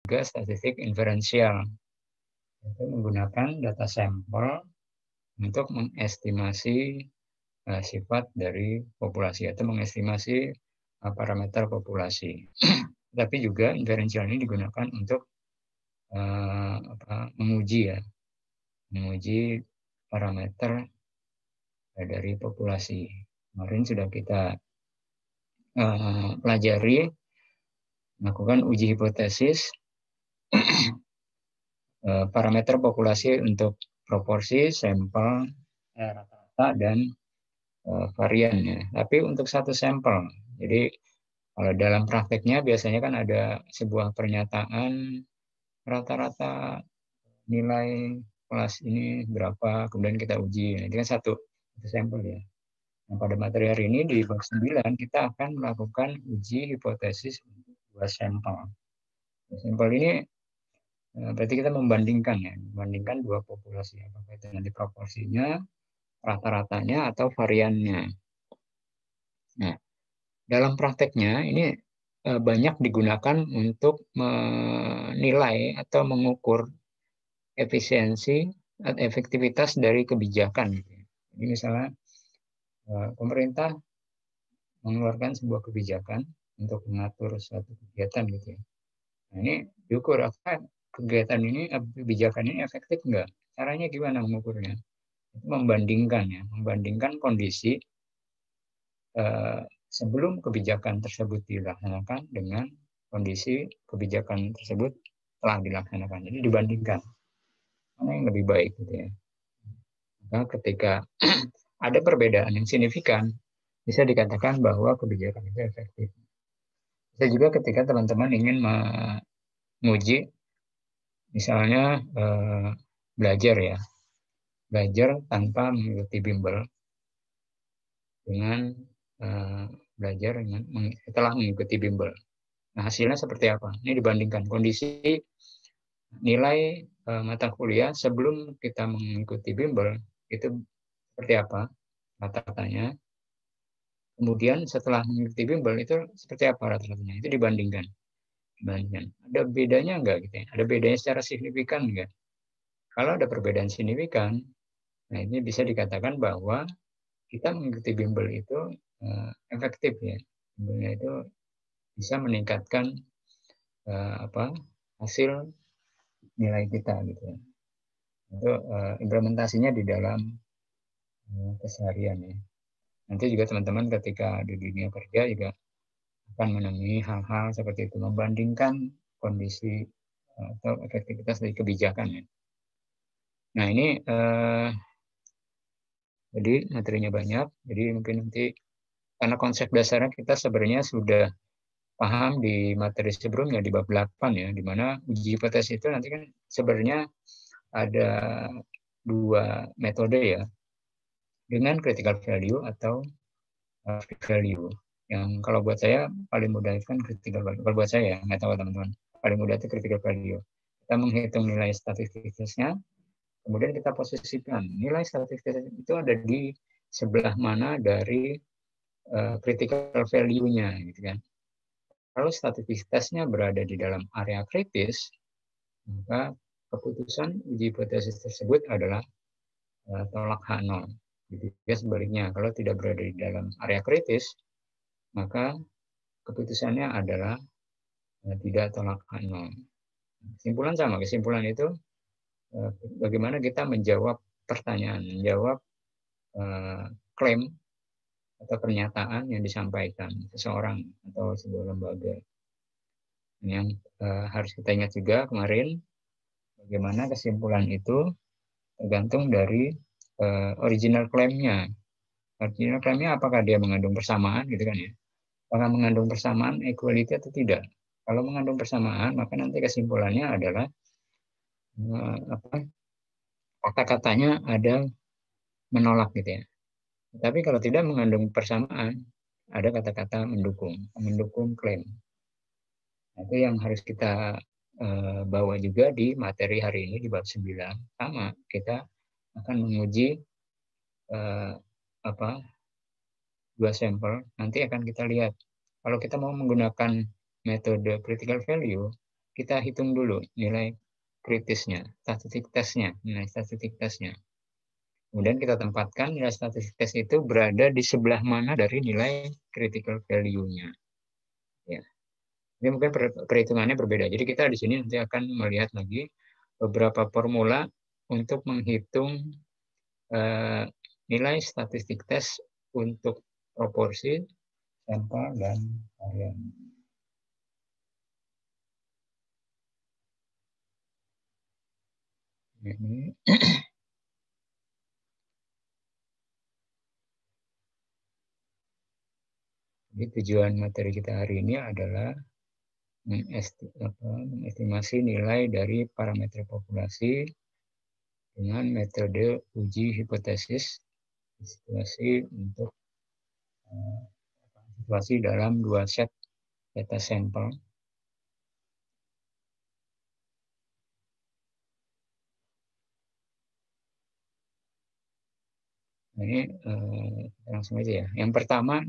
juga statistik inferensial, itu menggunakan data sampel untuk mengestimasi sifat dari populasi atau mengestimasi parameter populasi. Tapi juga inferensial ini digunakan untuk menguji parameter dari populasi. Kemarin sudah kita pelajari melakukan uji hipotesis parameter populasi untuk proporsi, sampel, rata-rata, dan varian ya. Tapi untuk satu sampel. Jadi kalau dalam prakteknya biasanya kan ada sebuah pernyataan rata-rata nilai kelas ini berapa, kemudian kita uji. Nah, ini kan satu sampel ya. Nah, pada materi hari ini di bab 9 kita akan melakukan uji hipotesis untuk dua sampel. Sampel ini berarti kita membandingkan dua populasi, apakah itu nanti proporsinya, rata-ratanya, atau variannya. Nah, dalam prakteknya ini banyak digunakan untuk menilai atau mengukur efisiensi atau efektivitas dari kebijakan. Jadi misalnya pemerintah mengeluarkan sebuah kebijakan untuk mengatur suatu kegiatan gitu ya. Nah, ini diukur apa kegiatan ini, kebijakan ini efektif enggak? Caranya gimana mengukurnya? Membandingkan kondisi sebelum kebijakan tersebut dilaksanakan dengan kondisi kebijakan tersebut telah dilaksanakan. Jadi dibandingkan mana yang lebih baik gitu ya. Nah, ketika ada perbedaan yang signifikan, bisa dikatakan bahwa kebijakan itu efektif. Bisa juga ketika teman-teman ingin menguji, misalnya belajar tanpa mengikuti bimbel dengan belajar setelah mengikuti bimbel. Nah, hasilnya seperti apa? Ini dibandingkan kondisi nilai mata kuliah sebelum kita mengikuti bimbel itu seperti apa rata-ratanya. Kemudian setelah mengikuti bimbel itu seperti apa rata-ratanya. Itu dibandingkan. Ada bedanya enggak gitu ya? Ada bedanya secara signifikan enggak? Kalau ada perbedaan signifikan, nah ini bisa dikatakan bahwa kita mengikuti bimbel itu efektif ya. Bimbelnya itu bisa meningkatkan hasil nilai kita gitu ya. Itu implementasinya di dalam keseharian ya. Nanti juga teman-teman ketika di dunia kerja juga akan menemui hal-hal seperti itu, membandingkan kondisi atau efektivitas dari kebijakan ya. Nah ini jadi materinya banyak, jadi mungkin nanti karena konsep dasarnya kita sebenarnya sudah paham di materi sebelumnya di bab 8 ya, di mana uji hipotesis itu nanti kan sebenarnya ada dua metode ya, dengan critical value atau value. Yang kalau buat saya paling mudah itu kan critical value. Kalau buat saya, nggak tahu teman-teman, paling mudah itu critical value. Kita menghitung nilai statistisnya, kemudian kita posisikan nilai statistis itu ada di sebelah mana dari critical value-nya, gitu kan. Kalau statistisnya berada di dalam area kritis, maka keputusan uji hipotesis tersebut adalah tolak H0. Juga sebaliknya, kalau tidak berada di dalam area kritis, maka keputusannya adalah tidak tolak H0. Kesimpulan sama, kesimpulan itu bagaimana kita menjawab pertanyaan, menjawab klaim atau pernyataan yang disampaikan seseorang atau sebuah lembaga. Yang harus kita ingat juga kemarin, bagaimana kesimpulan itu tergantung dari original claim-nya. Original claim-nya apakah dia mengandung persamaan gitu kan ya. Apakah mengandung persamaan equality atau tidak. Kalau mengandung persamaan, maka nanti kesimpulannya adalah kata-katanya ada menolak gitu ya. Tapi kalau tidak mengandung persamaan, ada kata-kata mendukung klaim. Nah, itu yang harus kita bawa juga di materi hari ini di bab 9. Sama, kita akan menguji dua sampel. Nanti akan kita lihat. Kalau kita mau menggunakan metode critical value, kita hitung dulu nilai kritisnya, statistik tesnya, nilai statistik tesnya. Kemudian kita tempatkan nilai statistik tes itu berada di sebelah mana dari nilai critical value-nya. Ya. Ini mungkin perhitungannya berbeda. Jadi kita di sini nanti akan melihat lagi beberapa formula untuk menghitung nilai statistik tes untuk proporsi, sampel, dan varian. Ini jadi tujuan materi kita hari ini adalah mengestimasi nilai dari parameter populasi dengan metode uji hipotesis situasi untuk situasi dalam 2 set data sampel. Nah, ini langsung aja ya. Yang pertama,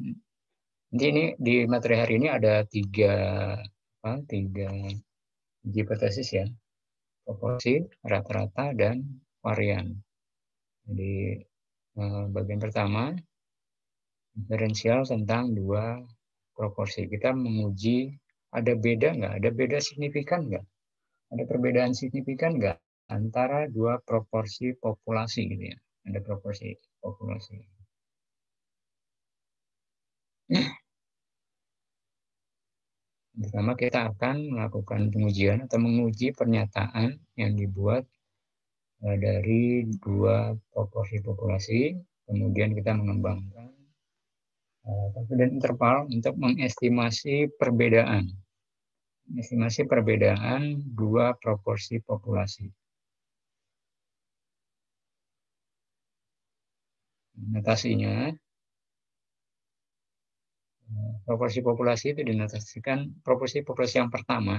nanti ini di materi hari ini ada tiga hipotesis ya, proporsi, rata-rata, dan varian. Jadi bagian pertama diferensial tentang 2 proporsi. Kita menguji ada beda nggak, ada beda signifikan nggak, ada perbedaan signifikan nggak antara 2 proporsi populasi gitu ya. Ada proporsi populasi. Pertama kita akan melakukan pengujian atau menguji pernyataan yang dibuat dari 2 proporsi populasi, kemudian kita mengembangkan confidence interval untuk mengestimasi perbedaan 2 proporsi populasi. Notasinya, proporsi populasi itu dinotasikan, proporsi populasi yang pertama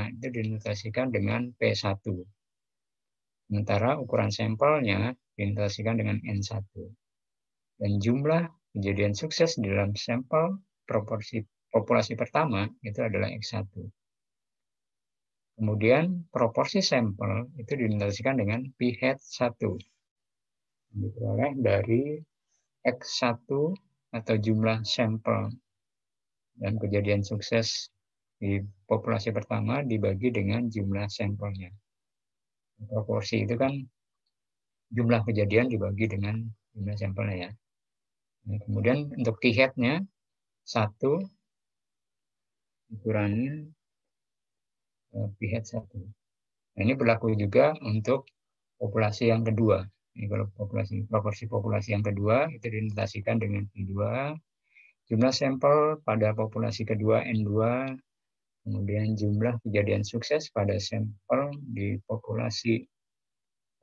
itu dinotasikan dengan P1. Sementara ukuran sampelnya dinotasikan dengan N1. Dan jumlah kejadian sukses di dalam sampel proporsi populasi pertama itu adalah X1. Kemudian proporsi sampel itu dinotasikan dengan P hat 1. Diperoleh dari X1 atau jumlah sampel dan kejadian sukses di populasi pertama dibagi dengan jumlah sampelnya. Proporsi itu kan jumlah kejadian dibagi dengan jumlah sampelnya ya. Nah, kemudian untuk t-hat-nya 1 dikurangi p-hat 1. Nah, ini berlaku juga untuk populasi yang kedua. Ini kalau proporsi populasi yang kedua itu dinotasikan dengan P2. Jumlah sampel pada populasi kedua N2, kemudian jumlah kejadian sukses pada sampel di populasi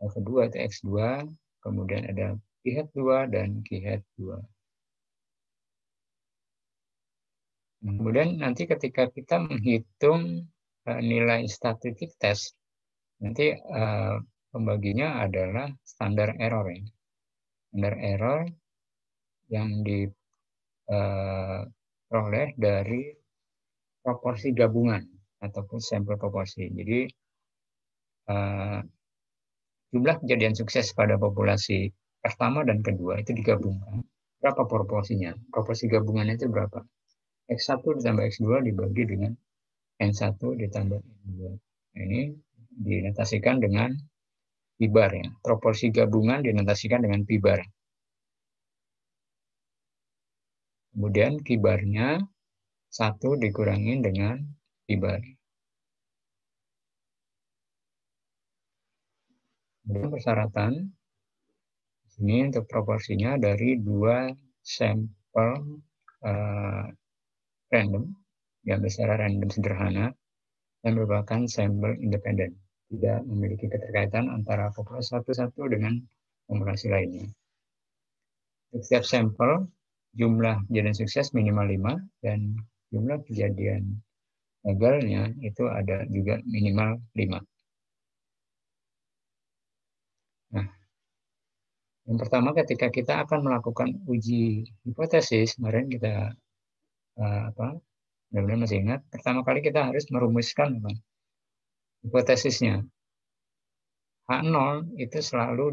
kedua itu X2, kemudian ada P-hat 2 dan Q-hat 2. Kemudian nanti ketika kita menghitung nilai statistik tes, nanti pembaginya adalah standar error ya. Standar error yang diperoleh dari proporsi gabungan ataupun sampel proporsi. Jadi jumlah kejadian sukses pada populasi pertama dan kedua itu digabungkan. Berapa proporsinya? Proporsi gabungannya itu berapa? X1 ditambah X2 dibagi dengan N1 ditambah N2. Nah, ini dinotasikan dengan P-bar ya. Proporsi gabungan dinotasikan dengan P-bar. Kemudian Q-barnya 1 dikurangin dengan P-bar. Kemudian persyaratan ini untuk proporsinya dari 2 sampel random yang secara random sederhana dan merupakan sampel independen, tidak memiliki keterkaitan antara populasi satu dengan populasi lainnya. Untuk setiap sampel jumlah kejadian sukses minimal 5 dan jumlah kejadian gagalnya itu ada juga minimal 5. Nah, yang pertama ketika kita akan melakukan uji hipotesis, kemarin kita Mudah-mudahan masih ingat. Pertama kali kita harus merumuskan hipotesisnya. H0 itu selalu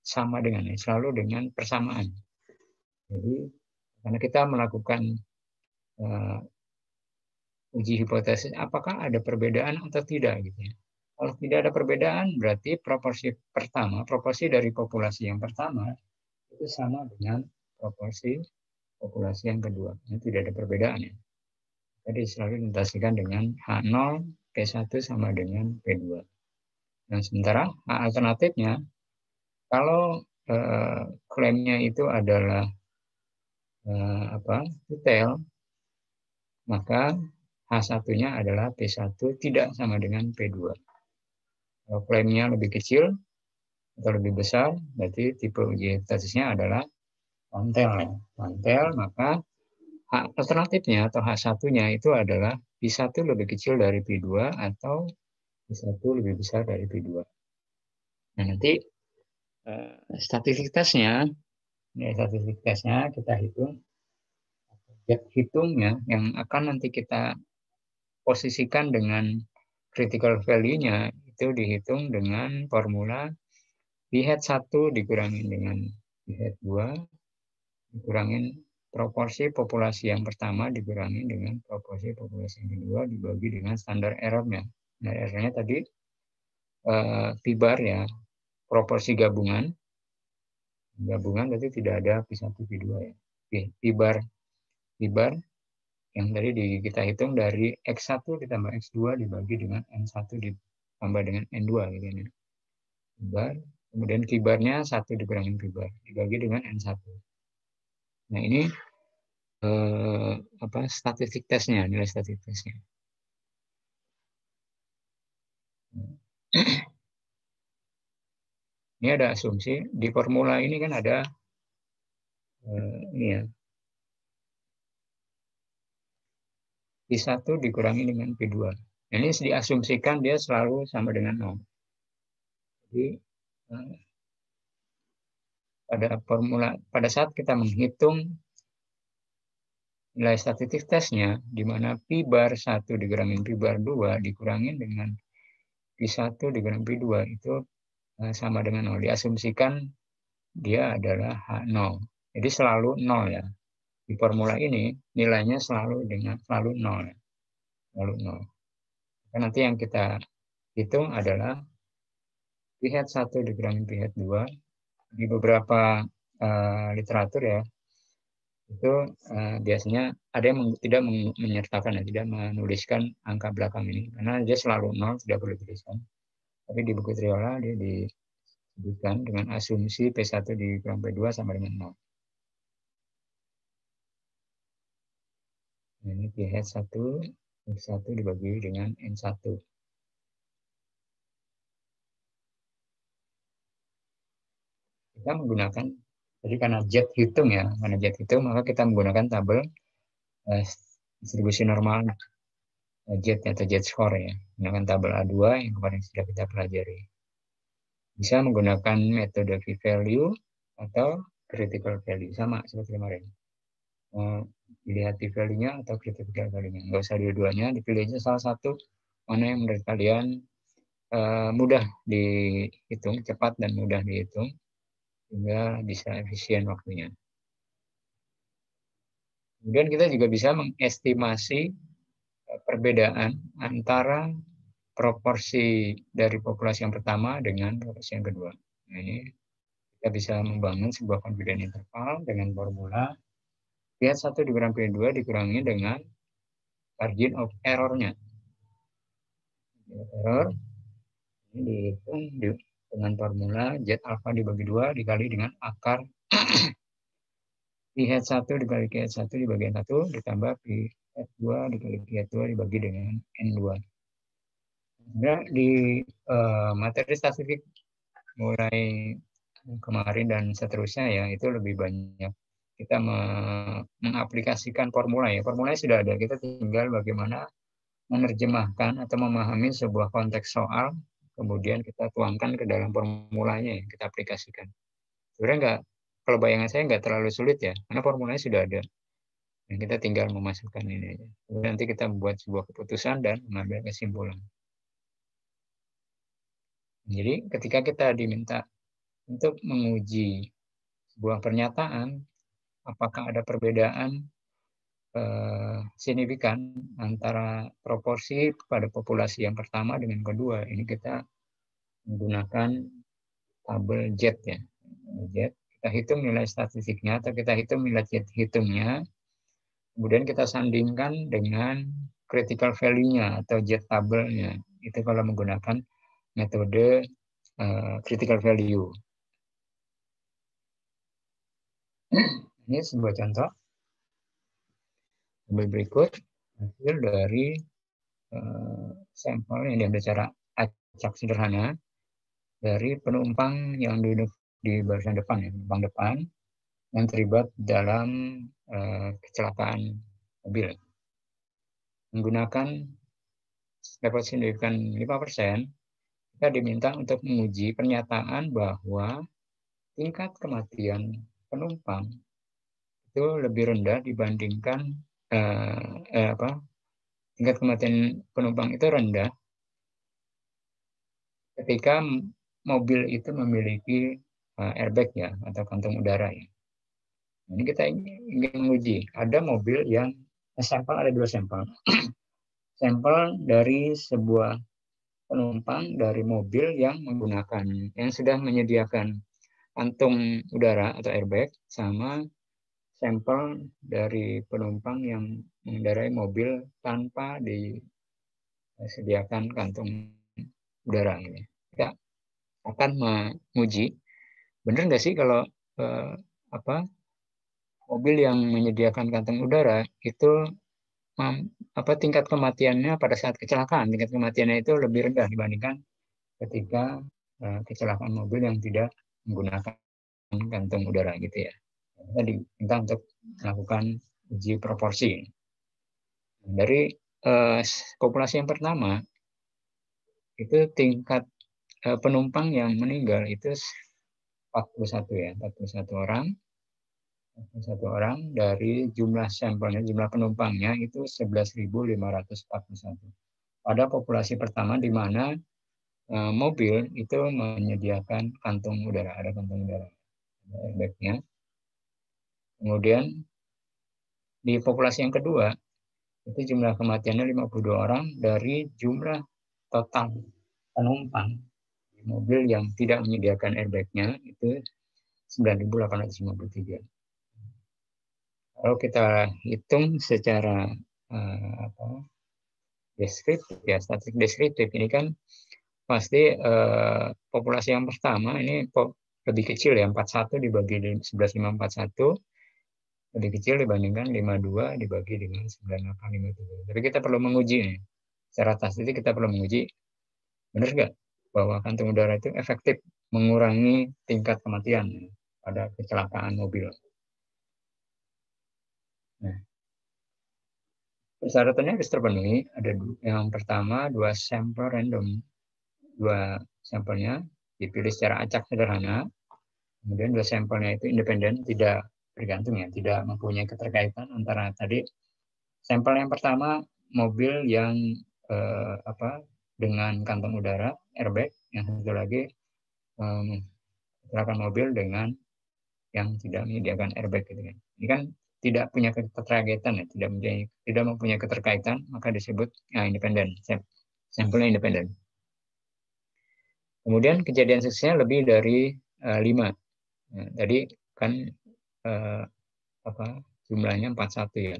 sama dengan selalu dengan persamaan. Jadi karena kita melakukan uji hipotesis, apakah ada perbedaan atau tidak gitu ya. Kalau tidak ada perbedaan, berarti proporsi dari populasi yang pertama itu sama dengan proporsi populasi yang kedua. Ini tidak ada perbedaan ya. Jadi selalu dinotasikan dengan H0 P1 sama dengan P2. Dan sementara H alternatifnya, kalau klaimnya itu adalah detail, maka H1-nya adalah P1 tidak sama dengan P2. Kalau klaimnya lebih kecil atau lebih besar, berarti tipe uji hipotesisnya adalah ontel. Ontel, maka alternatifnya atau H1-nya itu adalah P1 lebih kecil dari P2 atau P1 lebih besar dari P2. Nah, nanti statistik tesnya kita hitungnya yang akan nanti kita posisikan dengan critical value-nya itu dihitung dengan formula P-hat 1 dikurangi dengan P-hat 2 dikurangin proporsi populasi yang pertama dikurangi dengan proporsi populasi yang kedua dibagi dengan standar error-nya. Nah, error-nya tadi P-bar ya, proporsi gabungan berarti tidak ada P1, P2 ya. P-bar yang tadi kita hitung dari X1 ditambah X2 dibagi dengan N1 ditambah dengan N2 gitu ya. P-bar, kemudian P-barnya 1 dikurangin P-bar dibagi dengan N1. Nah, ini statistik tesnya, nilai statistik tesnya. Ini ada asumsi di formula ini kan ada ini ya, P1 dikurangi dengan P2. Ini diasumsikan dia selalu sama dengan 0. Jadi pada saat kita menghitung nilai statistik tesnya, di mana P-bar 1 dikurangin P-bar 2 dikurangin dengan P1 dikurangi P2 itu sama dengan 0. Diasumsikan dia adalah H0. Jadi selalu 0 ya. Di formula ini nilainya selalu 0 ya. Selalu 0. Dan nanti yang kita hitung adalah P-hat 1 dikurangi P-hat 2. Di beberapa literatur ya, itu biasanya ada yang tidak menyertakan, tidak menuliskan angka belakang ini. Karena dia selalu 0, tidak perlu dituliskan. Tapi di buku Triola dia disebutkan dengan asumsi P1 dikurang P2 sama dengan 0. Nah, ini P-hat 1, X1 dibagi dengan N1. Kita menggunakan, jadi karena jet hitung ya, maka kita menggunakan tabel distribusi normal jet atau jet score ya, menggunakan tabel A2 yang kemarin sudah kita pelajari. Bisa menggunakan metode p-value atau critical value, sama seperti kemarin. Dilihat p-value-nya atau critical value-nya. Nggak usah dua-duanya, dipilih aja salah satu mana yang menurut kalian mudah dihitung, cepat dan mudah dihitung, sehingga bisa efisien waktunya. Kemudian kita juga bisa mengestimasi perbedaan antara proporsi dari populasi yang pertama dengan proporsi yang kedua. Nah, ini kita bisa membangun sebuah confidence interval dengan formula P1 dikurangi P2 dikurangi dengan margin of error-nya. Error ini dihitung dengan formula Z alpha dibagi 2 dikali dengan akar P-hat 1 dikali P-hat 1 dibagi N1 ditambah P-hat 2 dikali P-hat 2 dibagi dengan N2. Nah, di materi statistik mulai kemarin dan seterusnya ya, itu lebih banyak kita mengaplikasikan formula ya. Formulanya sudah ada, kita tinggal bagaimana menerjemahkan atau memahami sebuah konteks soal, kemudian kita tuangkan ke dalam formulanya yang kita aplikasikan. Sebenarnya kalau bayangan saya nggak terlalu sulit ya, karena formulanya sudah ada. Dan kita tinggal memasukkan ini aja. Nanti kita membuat sebuah keputusan dan mengambil kesimpulan. Jadi ketika kita diminta untuk menguji sebuah pernyataan, apakah ada perbedaan signifikan antara proporsi pada populasi yang pertama dengan kedua, ini kita menggunakan tabel JET ya. JET, kita hitung nilai statistiknya atau kita hitung nilai JET hitungnya, kemudian kita sandingkan dengan critical value-nya atau JET tabelnya. Itu kalau menggunakan metode critical value. Ini sebuah contoh. Berikut hasil dari sampel yang diambil secara acak sederhana dari penumpang yang duduk di barisan depan, ya, penumpang depan yang terlibat dalam kecelakaan mobil. Menggunakan level signifikan 5%, kita diminta untuk menguji pernyataan bahwa tingkat kematian penumpang itu lebih rendah dibandingkan tingkat kematian penumpang itu rendah ketika mobil itu memiliki airbag ya atau kantung udara ya. Ini kita ingin menguji. Ada mobil yang sampel, ada 2 sampel. Sampel dari sebuah penumpang dari mobil yang sudah menyediakan kantung udara atau airbag, sama sampel dari penumpang yang mengendarai mobil tanpa disediakan kantung udara. Kita akan menguji benar nggak sih kalau mobil yang menyediakan kantung udara itu tingkat kematiannya pada saat kecelakaan, tingkat kematiannya itu lebih rendah dibandingkan ketika kecelakaan mobil yang tidak menggunakan kantung udara gitu ya. Kita diminta untuk melakukan uji proporsi. Dari populasi yang pertama itu tingkat penumpang yang meninggal itu 41 ya, 41 orang. Satu orang dari jumlah sampelnya, jumlah penumpangnya itu 11.541. Pada populasi pertama di mana mobil itu menyediakan kantung udara, ada kantung udara, ada airbagnya. Kemudian di populasi yang kedua itu jumlah kematiannya 52 orang dari jumlah total penumpang di mobil yang tidak menyediakan airbagnya itu 9.853. Kalau kita hitung secara deskriptif ya, statistik deskriptif, ini kan pasti populasi yang pertama ini lebih kecil ya, 41 dibagi 11.541 lebih kecil dibandingkan 52 dibagi dengan 9853. Tapi kita perlu menguji nih. Secara statistik kita perlu menguji benar nggak bahwa kantung udara itu efektif mengurangi tingkat kematian pada kecelakaan mobil. Nah, persyaratannya harus terpenuhi. Ada yang pertama 2 sampel random, 2 sampelnya dipilih secara acak sederhana. Kemudian 2 sampelnya itu independen, tidak bergantung ya, tidak mempunyai keterkaitan antara tadi. Sampel yang pertama mobil yang dengan kantong udara airbag, yang satu lagi kecelakaan mobil dengan yang tidak menyediakan airbag gitu kan. Ini kan tidak punya keterkaitan ya, tidak mempunyai keterkaitan, maka disebut independen. Sampelnya independen. Kemudian kejadian suksesnya lebih dari 5. Nah, tadi kan jumlahnya 41 ya.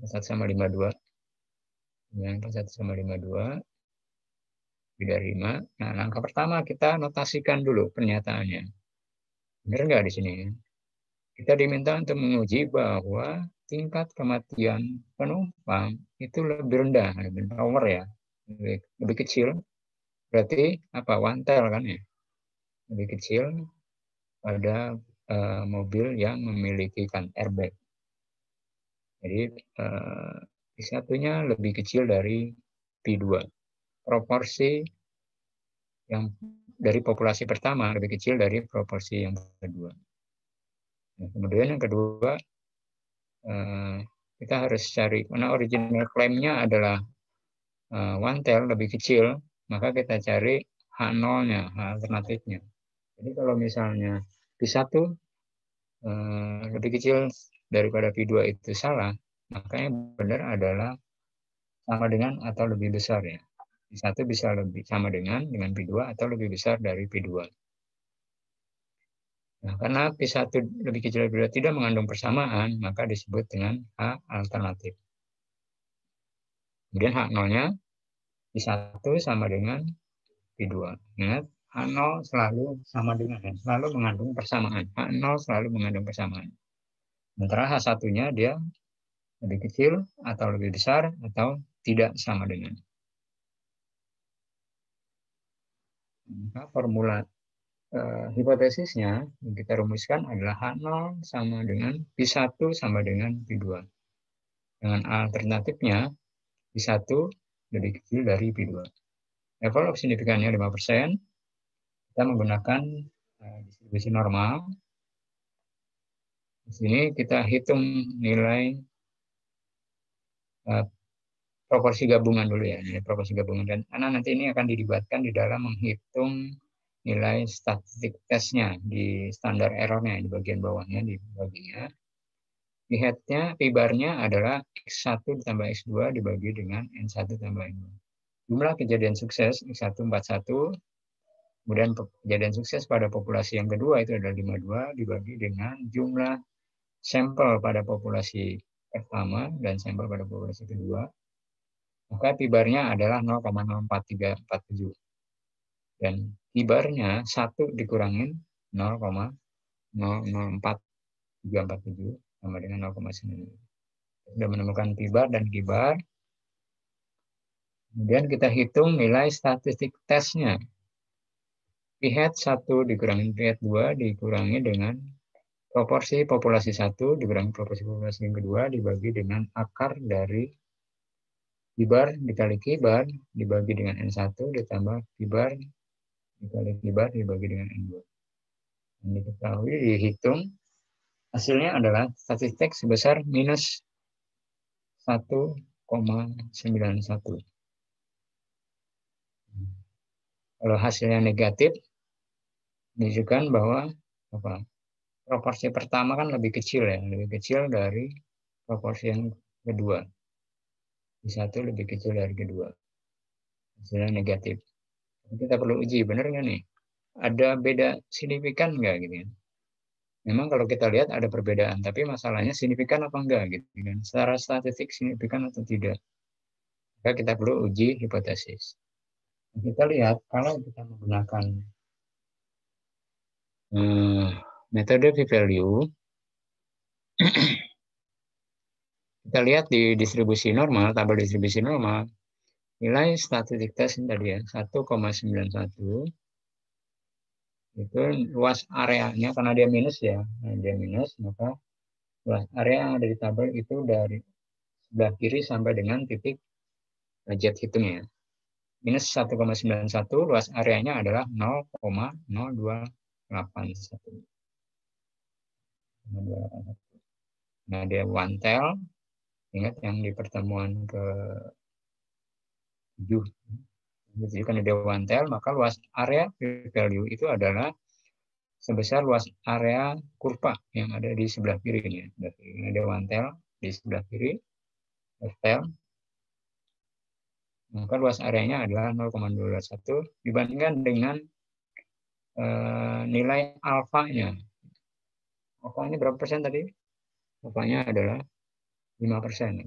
41 sama 52. Yang 41 sama 52 lebih dari 5. Nah, langkah pertama kita notasikan dulu pernyataannya. Benar nggak di sini? Kita diminta untuk menguji bahwa tingkat kematian penumpang itu lebih rendah, lebih power ya, lebih kecil. Berarti apa? Wantel kan ya, lebih kecil pada mobil yang memiliki kan airbag. Jadi P1-nya lebih kecil dari P2. Proporsi yang dari populasi pertama lebih kecil dari proporsi yang kedua. Nah, kemudian yang kedua, kita harus cari, karena original claim-nya adalah one tail lebih kecil, maka kita cari H0-nya, H alternatifnya. Jadi kalau misalnya P1 lebih kecil daripada P2 itu salah, maka yang benar adalah sama dengan atau lebih besar ya. P1 bisa lebih sama dengan P2 atau lebih besar dari P2. Nah, karena P1 lebih kecil dari P2 tidak mengandung persamaan, maka disebut dengan H alternatif. Kemudian H0-nya P1 sama dengan P2. Ingat, H0 selalu sama dengan, selalu mengandung persamaan. H0 selalu mengandung persamaan. Sementara H1-nya dia lebih kecil atau lebih besar atau tidak sama dengan. Maka formula hipotesisnya yang kita rumuskan adalah H0 sama dengan P1 sama dengan P2. Dengan alternatifnya, P1 lebih kecil dari P2. Level of signifikannya 5%. Kita menggunakan distribusi normal. Di sini kita hitung nilai proporsi gabungan dulu ya, nilai proporsi gabungan. Dan karena nanti ini akan dilibatkan di dalam menghitung nilai statistik tesnya di standar errornya di bagian bawahnya, di baginya. Di headnya, P-bar-nya adalah X1 ditambah X2 dibagi dengan N1 tambah N2. Jumlah kejadian sukses X1 41, kemudian kejadian sukses pada populasi yang kedua itu adalah 52 dibagi dengan jumlah sampel pada populasi pertama dan sampel pada populasi kedua. Maka P-bar-nya adalah 0,04347. Dan P-bar-nya 1 dikurangin 0,004347 sama dengan 0,9. Sudah menemukan P-bar dan Q-bar. Kemudian kita hitung nilai statistik tesnya. P-hat 1 dikurangi P-hat 2 dikurangi dengan proporsi populasi 1 dikurangi proporsi populasi yang kedua dibagi dengan akar dari P-bar dikali Q-bar dibagi dengan N1 ditambah P-bar dikali Q-bar dibagi dengan N2. Yang diketahui dihitung hasilnya adalah statistik sebesar minus 1,91. Kalau hasilnya negatif, menunjukkan bahwa proporsi pertama kan lebih kecil ya, lebih kecil dari proporsi yang kedua. P1 lebih kecil dari kedua. Hasilnya negatif. Kita perlu uji, benar nggak nih? Ada beda signifikan nggak gitu ya? Memang kalau kita lihat ada perbedaan, tapi masalahnya signifikan apa enggak gitu kan? Secara statistik signifikan atau tidak? Maka kita perlu uji hipotesis. Kita lihat kalau kita menggunakan metode p-value, kita lihat di distribusi normal, tabel distribusi normal, nilai statistik tes tadi ya 1,91 itu luas areanya karena dia minus ya, dia minus, maka luas area yang ada di tabel itu dari sebelah kiri sampai dengan titik jet hitungnya. Minus 1,91, luas areanya adalah 0,0281. Nah, dia one tail. Ingat yang di pertemuan ke-7. Kan dia one tail, maka luas area p-value itu adalah sebesar luas area kurva yang ada di sebelah kiri ini. Ini ada one tail di sebelah kiri, left tail. Maka luas areanya adalah 0,221 dibandingkan dengan nilai alfanya. Alfanya berapa persen tadi? Alfanya adalah 5%.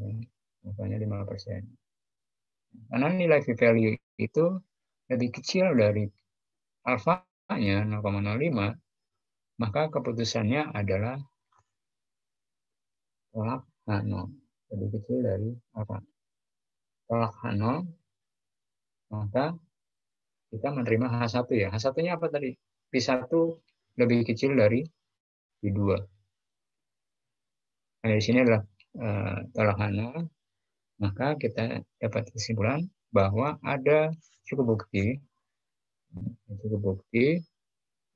Alfanya 5%. Karena nilai p-value itu lebih kecil dari alfanya 0,05, maka keputusannya adalah tolak H0. Lebih kecil dari alfa. Tolak H0, maka kita menerima H1 ya. H1-nya apa tadi? P1 lebih kecil dari P2. Nah, di sini adalah tolak H0, maka kita dapat kesimpulan bahwa ada cukup bukti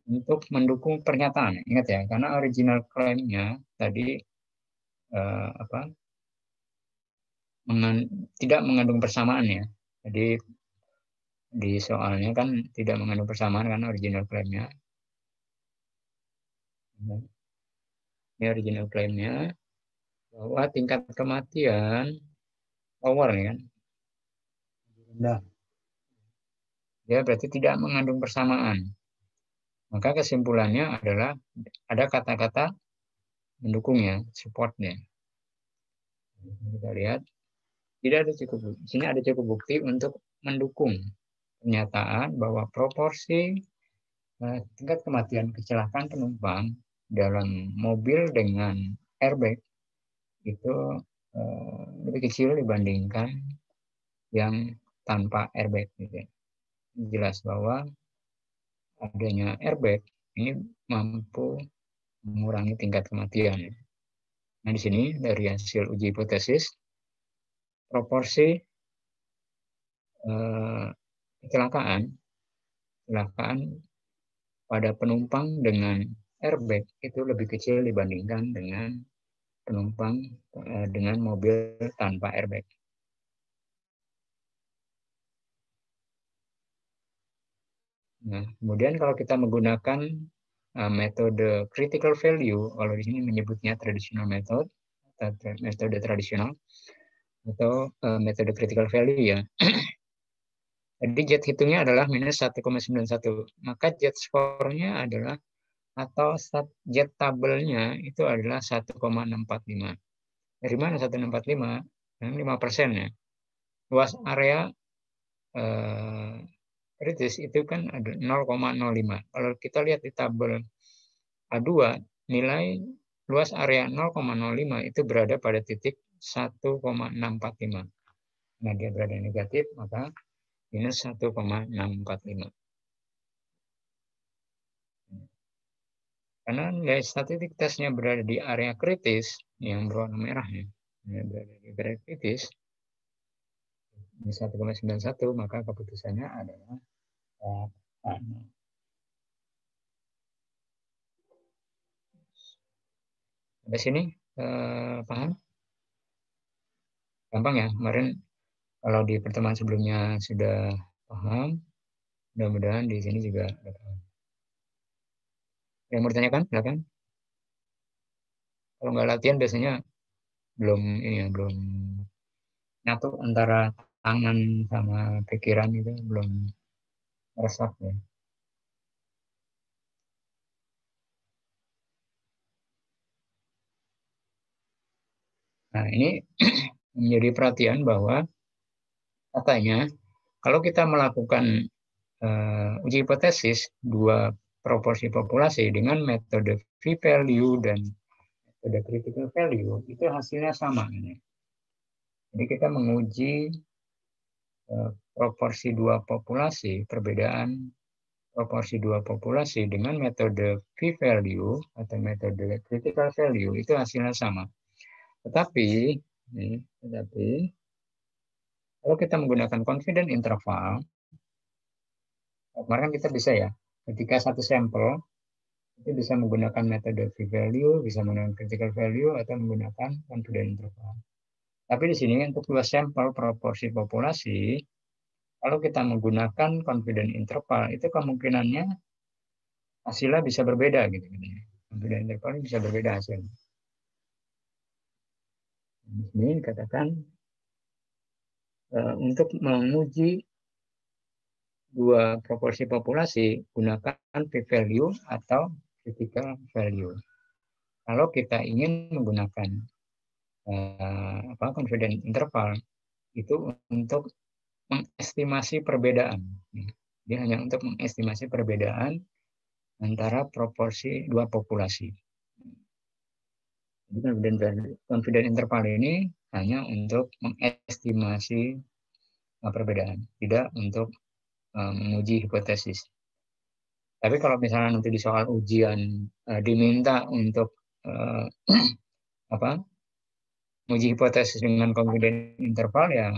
untuk mendukung pernyataan. Ingat ya, karena original claim-nya tadi tidak mengandung persamaan ya. Jadi di soalnya kan tidak mengandung persamaan kan original claim-nya. Ini original claim-nya bahwa tingkat kematian lower kan. Rendah. Dia berarti tidak mengandung persamaan. Maka kesimpulannya adalah ada kata-kata mendukungnya, supportnya. Kita lihat, tidak ada cukup. Di sini ada cukup bukti untuk mendukung pernyataan bahwa proporsi tingkat kematian kecelakaan penumpang dalam mobil dengan airbag itu lebih kecil dibandingkan yang tanpa airbag. Gitu. Jelas bahwa adanya airbag ini mampu mengurangi tingkat kematian. Nah, di sini dari hasil uji hipotesis, proporsi kecelakaan pada penumpang dengan airbag itu lebih kecil dibandingkan dengan penumpang dengan mobil tanpa airbag. Nah, kemudian kalau kita menggunakan metode critical value, kalau di sini menyebutnya traditional method, metode tradisional atau metode critical value ya. Jadi jet hitungnya adalah minus 1,91. Maka jet score-nya adalah atau jet tabelnya itu adalah 1,645. Dari mana 1,645? 5% ya. Luas area kritis itu kan ada 0,05. Kalau kita lihat di tabel A2, nilai luas area 0,05 itu berada pada titik 1,645. Nah, dia berada negatif, maka minus 1,645. Karena nilai statistik tesnya berada di area kritis, yang berwarna merah ya, berada di area kritis, 1,91, maka keputusannya adalah sampai sini paham? Gampang ya, kemarin kalau di pertemuan sebelumnya sudah paham, mudah-mudahan di sini juga paham. Yang mau ditanyakan, silakan. Kalau nggak latihan biasanya belum ini ya, belum nyatu antara tangan sama pikiran itu belum meresap ya. Nah, ini menjadi perhatian bahwa katanya kalau kita melakukan uji hipotesis dua proporsi populasi dengan metode p-value dan metode critical value, itu hasilnya sama. Jadi kita menguji proporsi dua populasi, perbedaan proporsi dua populasi dengan metode p-value atau metode critical value, itu hasilnya sama. Tetapi kalau kita menggunakan confidence interval, kemarin kita bisa ya, ketika satu sampel itu bisa menggunakan metode p-value, bisa menggunakan critical value, atau menggunakan confidence interval. Tapi di sini untuk dua sampel proporsi populasi, kalau kita menggunakan confidence interval, itu kemungkinannya hasilnya bisa berbeda gitu. Confidence interval bisa berbeda hasilnya. Di sini dikatakan untuk menguji dua proporsi populasi, gunakan p-value atau critical value. Kalau kita ingin menggunakan confidence interval, itu untuk mengestimasi perbedaan. Dia hanya untuk mengestimasi perbedaan antara proporsi dua populasi. Jadi confidence interval ini hanya untuk mengestimasi perbedaan, tidak untuk menguji hipotesis. Tapi kalau misalnya nanti di soal ujian diminta untuk menguji hipotesis dengan confidence interval, ya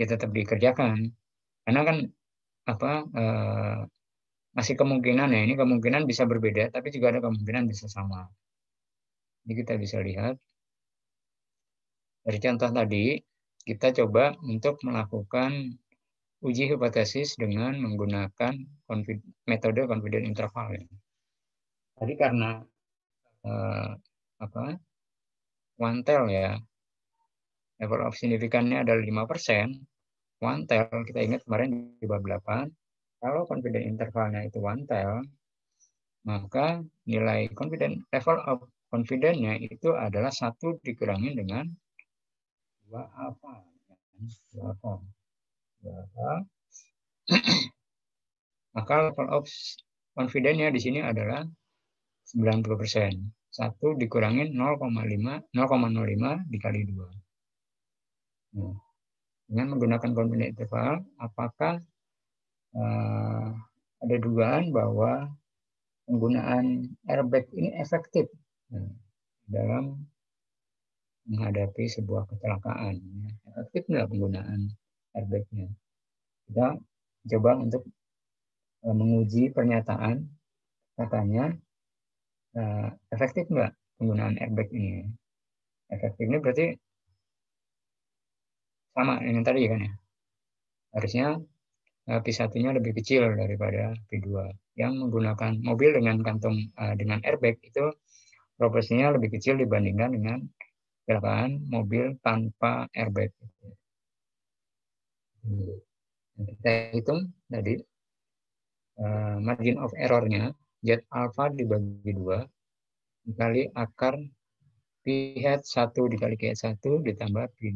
tetap dikerjakan. Karena kan masih kemungkinan ya, ini kemungkinan bisa berbeda, tapi juga ada kemungkinan bisa sama. Jadi kita bisa lihat Dari contoh tadi, kita coba untuk melakukan uji hipotesis dengan menggunakan metode confidence interval. Tadi karena apa, one tail ya, level of signifikannya adalah 5%, one tail kita ingat kemarin di bab 8, kalau confidence intervalnya itu one tail, maka nilai level of confidence-nya itu adalah 1 dikurangi dengan 2 alfa. 2 alfa. 2 alfa. Maka level of confidence-nya di sini adalah 90%. 1 dikurangin 0,05 dikali 2. Nah, dengan menggunakan confidence interval, apakah ada dugaan bahwa penggunaan airbag ini efektif dalam menghadapi sebuah kecelakaan? Efektif nggak penggunaan airbag-nya? Kita coba untuk menguji pernyataan, katanya efektif nggak penggunaan airbag ini? Efektifnya berarti sama dengan tadi kan ya. Harusnya P1-nya lebih kecil daripada P2. Yang menggunakan mobil dengan kantung dengan airbag itu proporsinya lebih kecil dibandingkan dengan kecelakaan mobil tanpa airbag. Kita hitung tadi margin of error-nya Z alpha dibagi 2 dikali akar P hat 1 dikali Q 1 ditambah P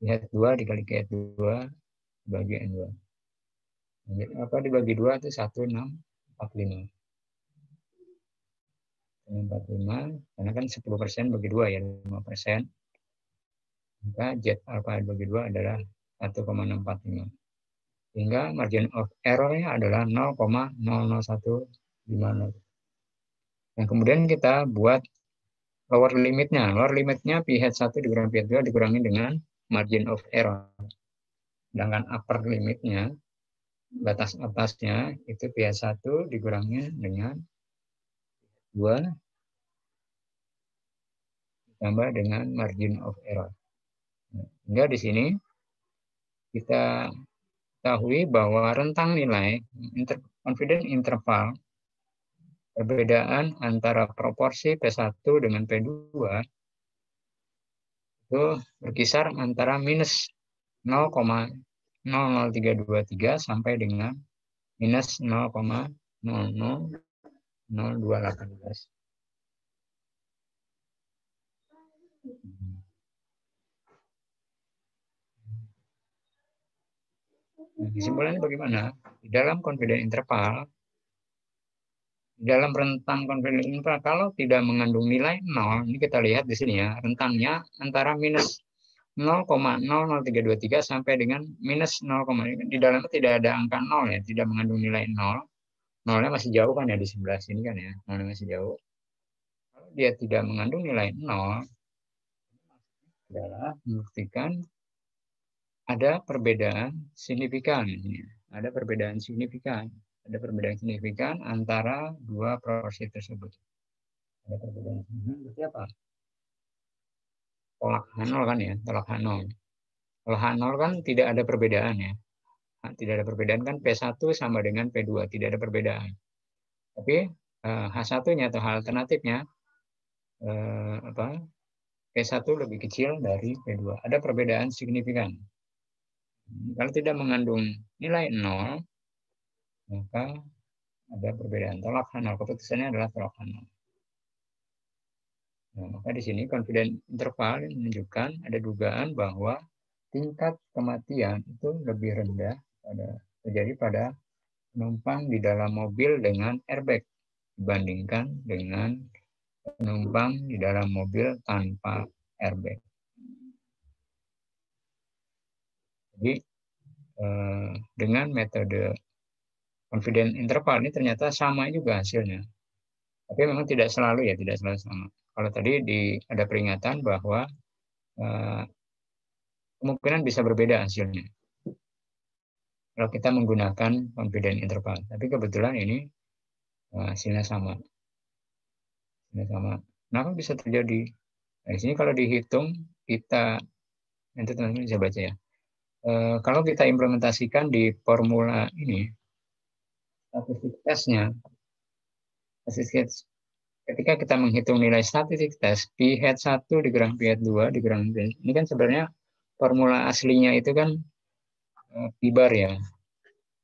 hat 2 dikali Q 2 dibagi N2. Apa dibagi 2 itu 1645. 45 karena kan 10% bagi 2 ya, 5%. Maka Z alpha bagi 2 adalah 1,645. Sehingga margin of error-nya adalah 0,00150. Dan kemudian kita buat lower limit-nya. Lower limit-nya P hat 1 dikurangi P hat 2 dikurangi dengan margin of error. Sedangkan upper limit-nya, batas atasnya itu P hat 1 dikurangi dengan 2 ditambah dengan margin of error. Sehingga di sini kita ketahui bahwa rentang nilai confidence interval perbedaan antara proporsi P1 dengan P2 itu berkisar antara minus 0,00323 sampai dengan minus 0,000218. Nah, kesimpulannya bagaimana? Di dalam confidence interval, dalam rentang confidence interval kalau tidak mengandung nilai 0, ini kita lihat di sini ya, rentangnya antara minus 0,00323 sampai dengan minus 0, di dalamnya tidak ada angka 0 ya, tidak mengandung nilai 0. Nolnya masih jauh kan ya di sebelah sini kan ya, nolnya masih jauh. Kalau dia tidak mengandung nilai 0, adalah membuktikan ada perbedaan signifikan. Ada perbedaan signifikan. Ada perbedaan signifikan antara dua proporsi tersebut. Ada perbedaan signifikan berarti apa? Tolak H0 kan ya, tolak H0. Kalau H0 kan tidak ada perbedaan ya. Tidak ada perbedaan kan P1 sama dengan P2, tidak ada perbedaan. Tapi H1-nya atau H alternatifnya P1 lebih kecil dari P2. Ada perbedaan signifikan. Kalau tidak mengandung nilai 0, maka ada perbedaan tolak H0. Keputusannya adalah tolak H0. Nah, maka di sini confidence interval menunjukkan ada dugaan bahwa tingkat kematian itu lebih rendah terjadi pada penumpang di dalam mobil dengan airbag dibandingkan dengan penumpang di dalam mobil tanpa airbag. Jadi dengan metode confidence interval ini ternyata sama juga hasilnya. Tapi memang tidak selalu ya, tidak selalu sama. Kalau tadi ada peringatan bahwa kemungkinan bisa berbeda hasilnya kalau kita menggunakan confidence interval. Tapi kebetulan ini hasilnya sama. Kenapa bisa terjadi? Nah, di sini kalau dihitung kita nanti teman-teman bisa baca ya. Kalau kita implementasikan di formula ini, statistik tesnya, ketika kita menghitung nilai statistik tes, P hat 1 dikurang P hat 2 dikurang ini kan sebenarnya formula aslinya itu kan P bar ya.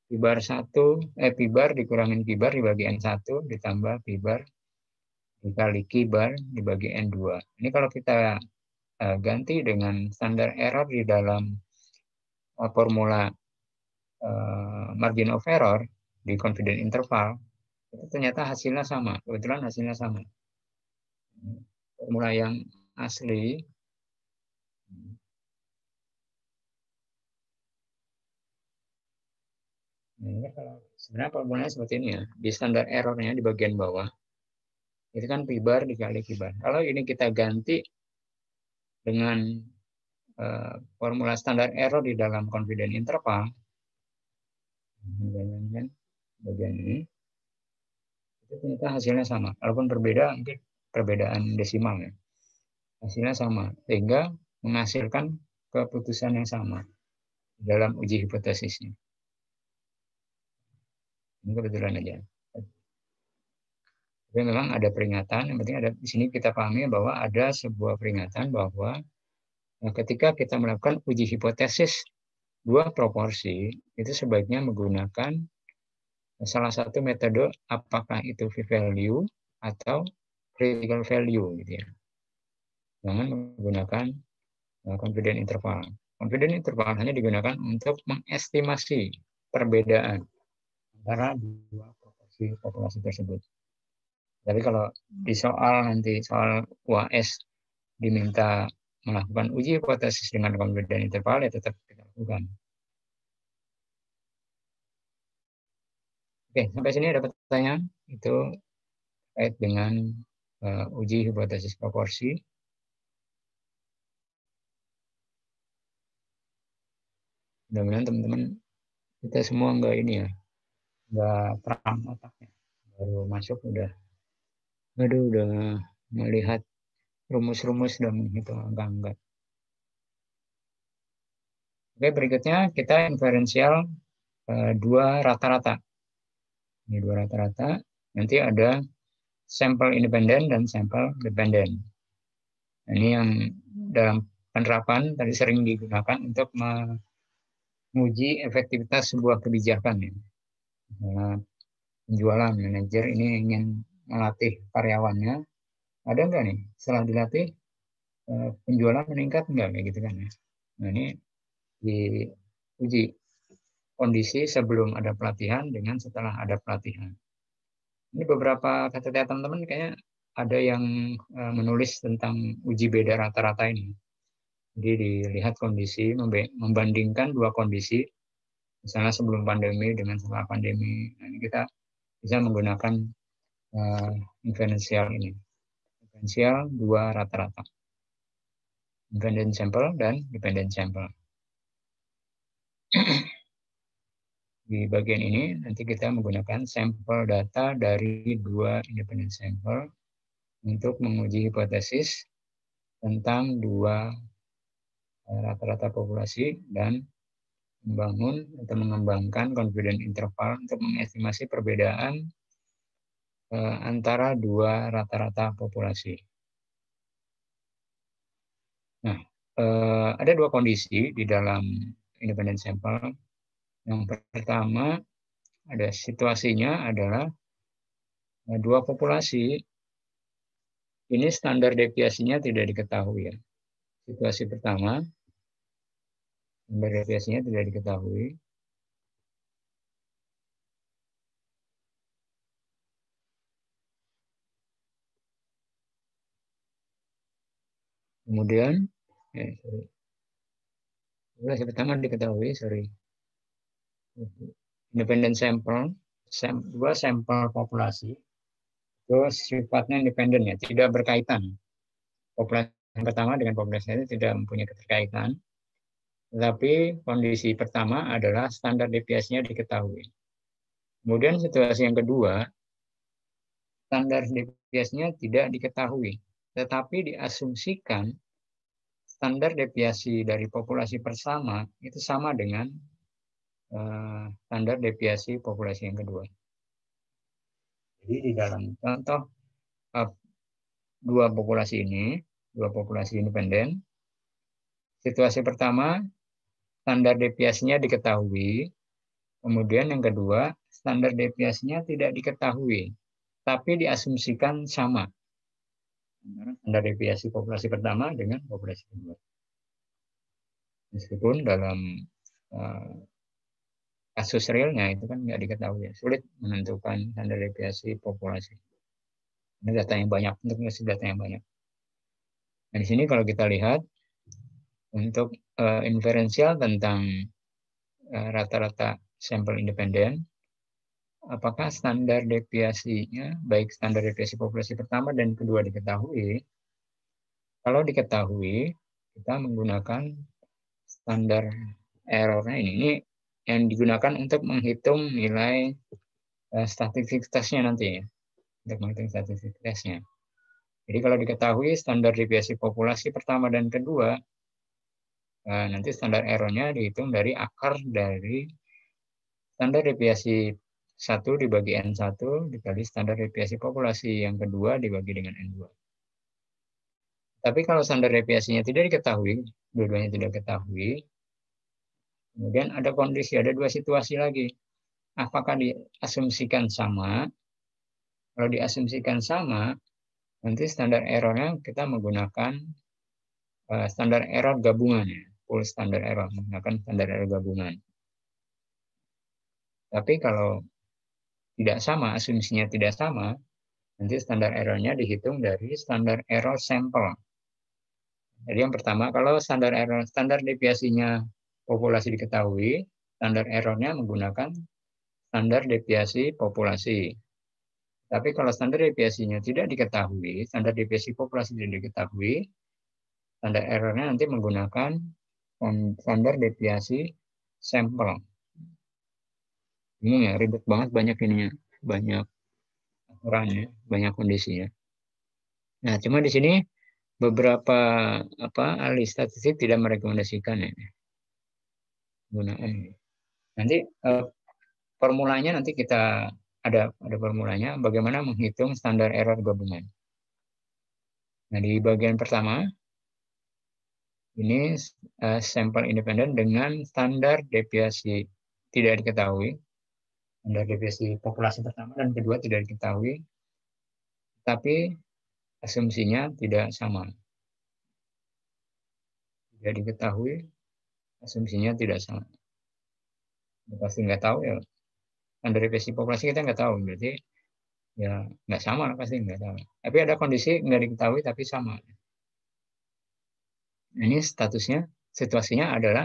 P bar 1, P bar dikurangin P bar dibagi N1 ditambah P bar dikali Q bar dibagi N2. Ini kalau kita ganti dengan standar error di dalam formula margin of error di confidence interval, itu ternyata hasilnya sama. Kebetulan hasilnya sama. Formula yang asli ini kalau sebenarnya formulanya seperti ini ya. Di standar errornya di bagian bawah itu kan P bar dikali Q bar. Kalau ini kita ganti dengan formula standar error di dalam confidence interval, bagian ini, itu ternyata hasilnya sama. Walaupun berbeda, mungkin perbedaan desimal ya. Hasilnya sama, sehingga menghasilkan keputusan yang sama dalam uji hipotesisnya. Ini kebetulan aja. Tapi memang ada peringatan, yang penting ada di sini kita pahami bahwa ada sebuah peringatan bahwa ketika kita melakukan uji hipotesis dua proporsi, itu sebaiknya menggunakan salah satu metode, apakah itu p-value atau critical value gitu ya. Jangan menggunakan confidence interval. Confidence interval hanya digunakan untuk mengestimasi perbedaan antara dua proporsi populasi tersebut. Tapi kalau di soal nanti soal UAS diminta melakukan uji hipotesis dengan confidence interval, ya tetap kita lakukan. Oke, sampai sini ada pertanyaan? Itu terkait dengan uji hipotesis proporsi. Mudah-mudahan teman-teman kita semua enggak ini ya, enggak terang otaknya. Baru masuk udah melihat rumus-rumus dan menghitung angka-angka. Oke, berikutnya kita inferensial dua rata-rata. Ini dua rata-rata. Nanti ada sampel independen dan sampel dependen. Ini yang dalam penerapan tadi sering digunakan untuk menguji efektivitas sebuah kebijakan. Ya. Misalnya penjualan manajer ini ingin melatih karyawannya, ada enggak nih setelah dilatih penjualan meningkat enggak kayak gitu kan ya. Nah ini diuji kondisi sebelum ada pelatihan dengan setelah ada pelatihan. Ini beberapa kata-kata teman-teman kayaknya ada yang menulis tentang uji beda rata-rata ini. Jadi dilihat kondisi, membandingkan dua kondisi, misalnya sebelum pandemi dengan setelah pandemi. Nah, ini kita bisa menggunakan inferensial ini. Inferensial dua rata-rata. Independent sample dan dependent sample. Di bagian ini nanti kita menggunakan sampel data dari dua independent sample untuk menguji hipotesis tentang dua rata-rata populasi dan membangun atau mengembangkan confidence interval untuk mengestimasi perbedaan antara dua rata-rata populasi. Nah, ada dua kondisi di dalam independent sample. Yang pertama, ada situasinya adalah dua populasi ini standar deviasinya tidak diketahui ya. Situasi pertama, standar deviasinya tidak diketahui. Kemudian, situasi pertama diketahui, independent sample, dua sampel populasi, terus sifatnya independen ya, tidak berkaitan. Populasi yang pertama dengan populasi ini tidak mempunyai keterkaitan. Tetapi kondisi pertama adalah standar deviasinya diketahui. Kemudian situasi yang kedua, standar deviasinya tidak diketahui, tetapi diasumsikan standar deviasi dari populasi pertama itu sama dengan standar deviasi populasi yang kedua. Jadi di dalam contoh dua populasi independen, situasi pertama standar deviasinya diketahui, kemudian yang kedua standar deviasinya tidak diketahui, tapi diasumsikan sama standar deviasi populasi pertama dengan populasi kedua. Meskipun dalam kasus realnya itu kan nggak diketahui, sulit menentukan standar deviasi populasi. Ini data yang banyak, untuk ngasih data yang banyak. Nah, di sini kalau kita lihat untuk inferensial tentang rata-rata sampel independen, apakah standar deviasinya, baik standar deviasi populasi pertama dan kedua diketahui? Kalau diketahui, kita menggunakan standar errornya ini yang digunakan untuk menghitung nilai statistik tesnya nanti ya, untuk menghitung statistik tesnya. Jadi kalau diketahui standar deviasi populasi pertama dan kedua, nanti standar errornya dihitung dari akar dari standar deviasi 1 dibagi N1 dikali standar deviasi populasi yang kedua dibagi dengan N2. Tapi kalau standar deviasinya tidak diketahui, dua-duanya tidak diketahui, kemudian ada kondisi, ada dua situasi lagi. Apakah diasumsikan sama? Kalau diasumsikan sama, nanti standar errornya kita menggunakan standar error gabungan, ya. Full standar error, menggunakan standar error gabungan. Tapi kalau tidak sama, asumsinya tidak sama, nanti standar errornya dihitung dari standar error sampel. Jadi yang pertama, kalau standar deviasinya populasi diketahui, standar errornya menggunakan standar deviasi populasi. Tapi kalau standar deviasinya tidak diketahui, standar deviasi populasi tidak diketahui, standar errornya nanti menggunakan standar deviasi sampel. Ini ya ribet banget, banyak ininya, banyak aturannya, banyak kondisinya. Nah, cuma di sini beberapa ahli statistik tidak merekomendasikan ya penggunaan ini. Nanti formulanya nanti kita ada formulanya bagaimana menghitung standar error gabungan. Nah, di bagian pertama ini sampel independen dengan standar deviasi tidak diketahui. Standar deviasi populasi pertama dan kedua tidak diketahui, tapi asumsinya tidak sama. Tidak diketahui, asumsinya tidak sama. Pasti nggak tahu ya. Standar deviasi populasi kita nggak tahu, berarti ya nggak sama, pasti nggak tahu. Tapi ada kondisi nggak diketahui tapi sama. Ini situasinya adalah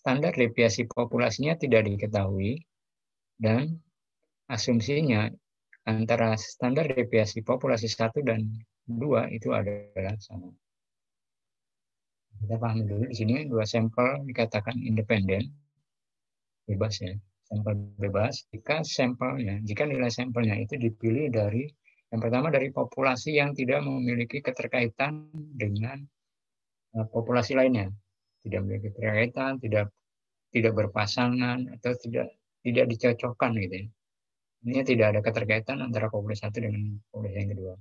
standar deviasi populasinya tidak diketahui dan asumsinya antara standar deviasi populasi 1 dan 2 itu adalah sama. Kita pahami dulu di sini dua sampel dikatakan independen, bebas ya, sampel bebas. Jika nilai sampelnya itu dipilih dari yang pertama dari populasi yang tidak memiliki keterkaitan dengan populasi lainnya, tidak memiliki keterkaitan, tidak berpasangan atau tidak dicocokkan gitu ya. Ini tidak ada keterkaitan antara populasi satu dengan populasi yang kedua.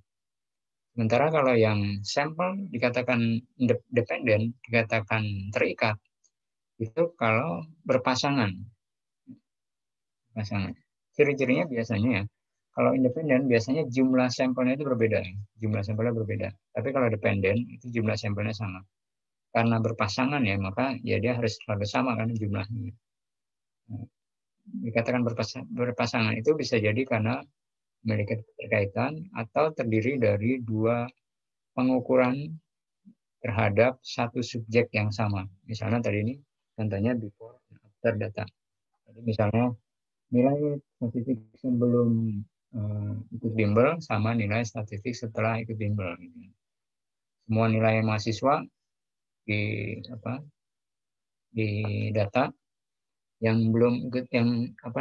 Sementara kalau yang sampel dikatakan dependen, dikatakan terikat, itu kalau berpasangan. Ciri-cirinya biasanya ya, kalau independen biasanya jumlah sampelnya itu berbeda. Jumlah sampelnya berbeda. Tapi kalau dependen itu jumlah sampelnya sama. Karena berpasangan ya, maka ya dia harus selalu sama kan jumlahnya. Dikatakan berpasangan itu bisa jadi karena memiliki keterkaitan atau terdiri dari dua pengukuran terhadap satu subjek yang sama. Misalnya tadi ini contohnya before and after data. Jadi misalnya nilai statistik sebelum ikut bimbel sama nilai statistik setelah ikut bimbel. Semua nilai mahasiswa di data yang belum ikut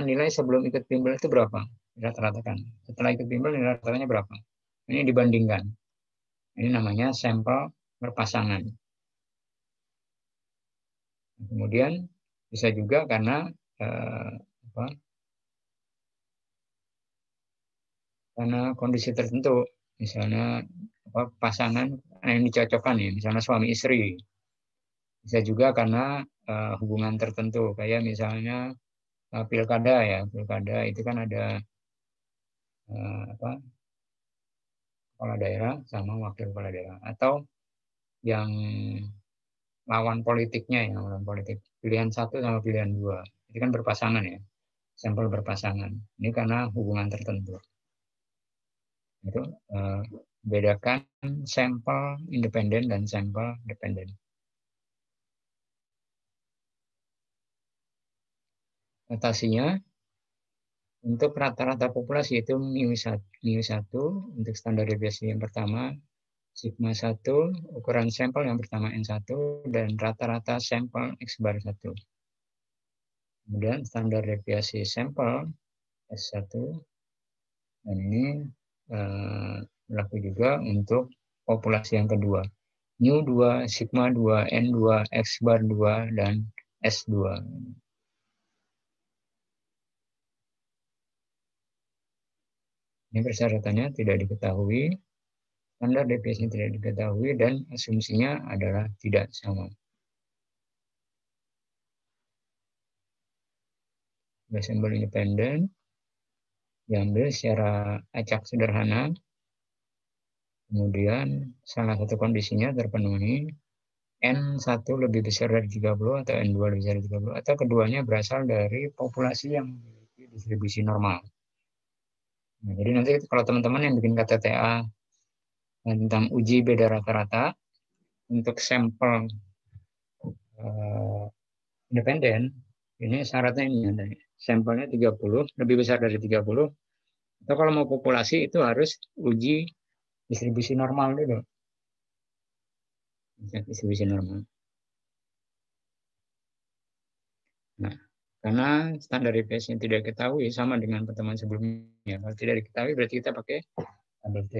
nilai sebelum ikut bimbel itu berapa? Rata-rata kan. Setelah ikut bimbel nilai rata-ratanya berapa? Ini dibandingkan. Ini namanya sampel berpasangan. Kemudian bisa juga karena karena kondisi tertentu, misalnya pasangan yang dicocokkan ya, misalnya suami istri. Bisa juga karena hubungan tertentu, kayak misalnya pilkada ya, pilkada itu kan ada kepala daerah sama wakil kepala daerah, atau yang lawan politiknya ya, lawan politik pilihan 1 sama pilihan 2 itu kan berpasangan ya, sampel berpasangan. Ini karena hubungan tertentu. Itu bedakan sampel independen dan sampel dependen. Notasinya untuk rata-rata populasi itu μ1 untuk standar deviasi yang pertama, sigma 1 ukuran sampel yang pertama N1 dan rata-rata sampel X bar 1. Kemudian standar deviasi sampel S1 dan ini berlaku juga untuk populasi yang kedua. μ2, sigma 2, N2, X bar 2 dan S2. Ini persyaratannya tidak diketahui, standar deviasinya tidak diketahui, dan asumsinya adalah tidak sama. Sampel independen diambil secara acak sederhana, kemudian salah satu kondisinya terpenuhi, N1 lebih besar dari 30 atau N2 lebih besar dari 30, atau keduanya berasal dari populasi yang memiliki distribusi normal. Nah, jadi nanti kalau teman-teman yang bikin KTTA tentang uji beda rata-rata untuk sampel independen, ini syaratnya ini ada. Sampelnya 30, lebih besar dari 30, atau kalau mau populasi itu harus uji distribusi normal dulu. Distribusi normal. Nah, karena standar deviasi yang tidak diketahui sama dengan pertemuan sebelumnya. Kalau tidak diketahui berarti kita pakai tabel T.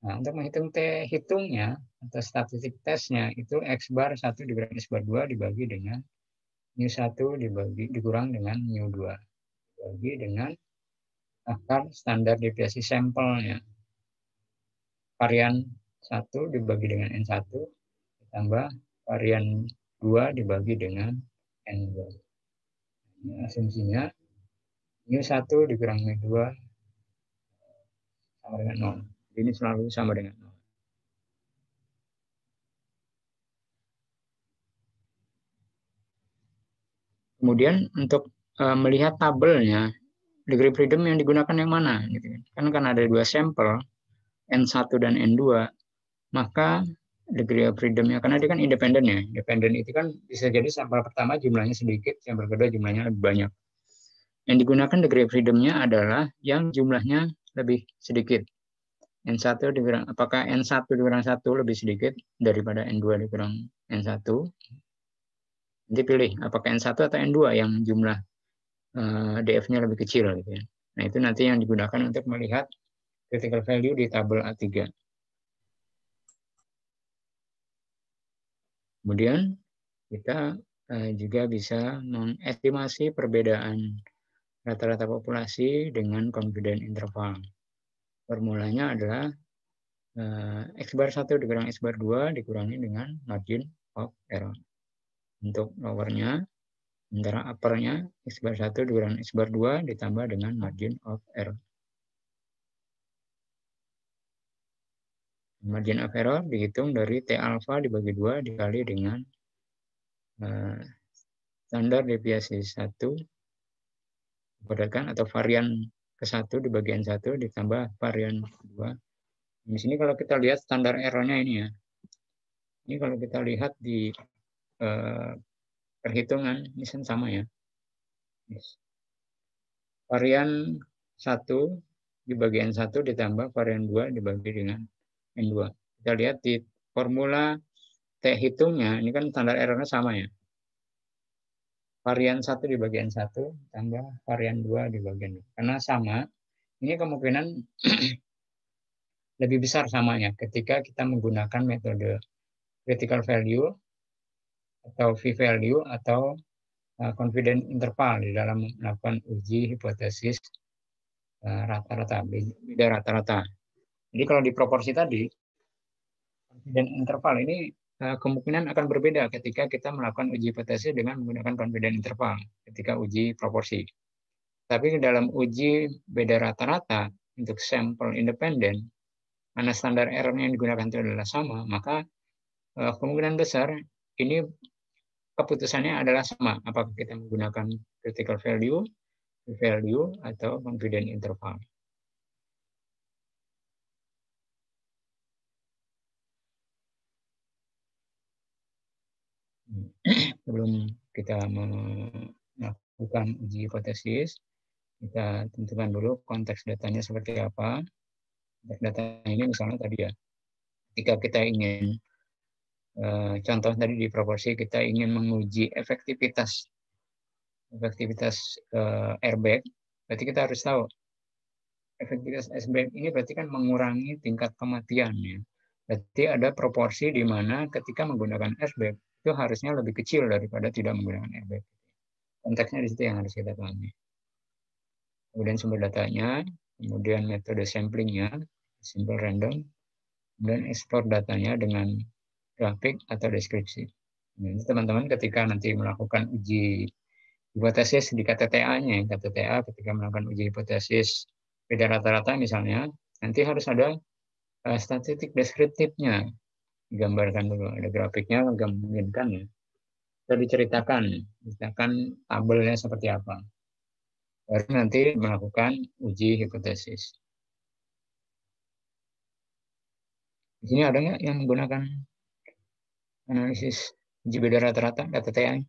Nah, untuk menghitung T hitungnya atau statistik tesnya itu X bar 1 dikurangi X bar 2 dibagi dengan μ1 dikurang dengan μ2 dibagi dengan akar standar deviasi sampelnya. Varian 1 dibagi dengan N1 ditambah varian 2 dibagi dengan N2. Ini asumsinya μ1 dikurang μ2 sama dengan 0. Ini selalu sama dengan 0. Kemudian untuk melihat tabelnya, degree freedom yang digunakan yang mana? Gitu. Kan ada 2 sampel, N1 dan N2, maka degree of freedom-nya, karena dia kan independen ya. Independen itu kan bisa jadi sampel pertama jumlahnya sedikit, sampel kedua jumlahnya lebih banyak. Yang digunakan degree of freedom-nya adalah yang jumlahnya lebih sedikit. N1 dikurang, apakah N1 dikurang 1 lebih sedikit daripada N2 dikurang N1? Nanti pilih apakah N1 atau N2 yang jumlah DF-nya lebih kecil gitu ya. Nah, itu nanti yang digunakan untuk melihat critical value di tabel A3. Kemudian kita juga bisa mengestimasi perbedaan rata-rata populasi dengan confidence interval. Formulanya adalah X bar 1 dikurang X bar 2 dikurangi dengan margin of error. Untuk lowernya, sementara uppernya X bar 1 dikurangi X bar 2 ditambah dengan margin of error. Margin of error dihitung dari T alpha dibagi 2 dikali dengan standar deviasi 1 dipadatkan atau varian ke-1 di bagian 1 ditambah varian 2. Di sini kalau kita lihat standar errornya ini ya. Ini kalau kita lihat di perhitungan, ini sama ya. Varian 1 di bagian 1 ditambah varian 2 dibagi dengan N2. Kita lihat di formula T hitungnya, ini kan standar errornya sama ya. Varian 1 di bagian 1 tambah varian 2 di bagian 2. Karena sama, ini kemungkinan lebih besar samanya ketika kita menggunakan metode critical value atau p-value atau confidence interval di dalam melakukan uji hipotesis rata-rata, beda rata-rata. Jadi kalau di proporsi tadi, confidence interval ini kemungkinan akan berbeda ketika kita melakukan uji hipotesis dengan menggunakan confidence interval ketika uji proporsi. Tapi dalam uji beda rata-rata untuk sampel independen, mana standar error yang digunakan itu adalah sama, maka kemungkinan besar ini keputusannya adalah sama, apakah kita menggunakan critical value, value atau confidence interval. Sebelum kita melakukan uji hipotesis, kita tentukan dulu konteks datanya seperti apa. Konteks data ini misalnya tadi ya, ketika kita ingin contoh tadi di proporsi kita ingin menguji efektivitas airbag, berarti kita harus tahu efektivitas airbag ini berarti kan mengurangi tingkat kematian ya. Berarti ada proporsi di mana ketika menggunakan airbag itu harusnya lebih kecil daripada tidak menggunakan airbag. Konteksnya di situ yang harus kita pahami. Kemudian sumber datanya, kemudian metode samplingnya, simple random, dan ekspor datanya dengan grafik atau deskripsi. Nah, teman-teman ketika nanti melakukan uji hipotesis di KTTA-nya, KTTA ketika melakukan uji hipotesis beda rata-rata misalnya, nanti harus ada statistik deskriptifnya, digambarkan dulu, ada grafiknya, memungkinkan ya. Sudah diceritakan tabelnya seperti apa. Baru nanti melakukan uji hipotesis. Di sini ada nggak yang menggunakan analisis uji beda rata-rata KTTA?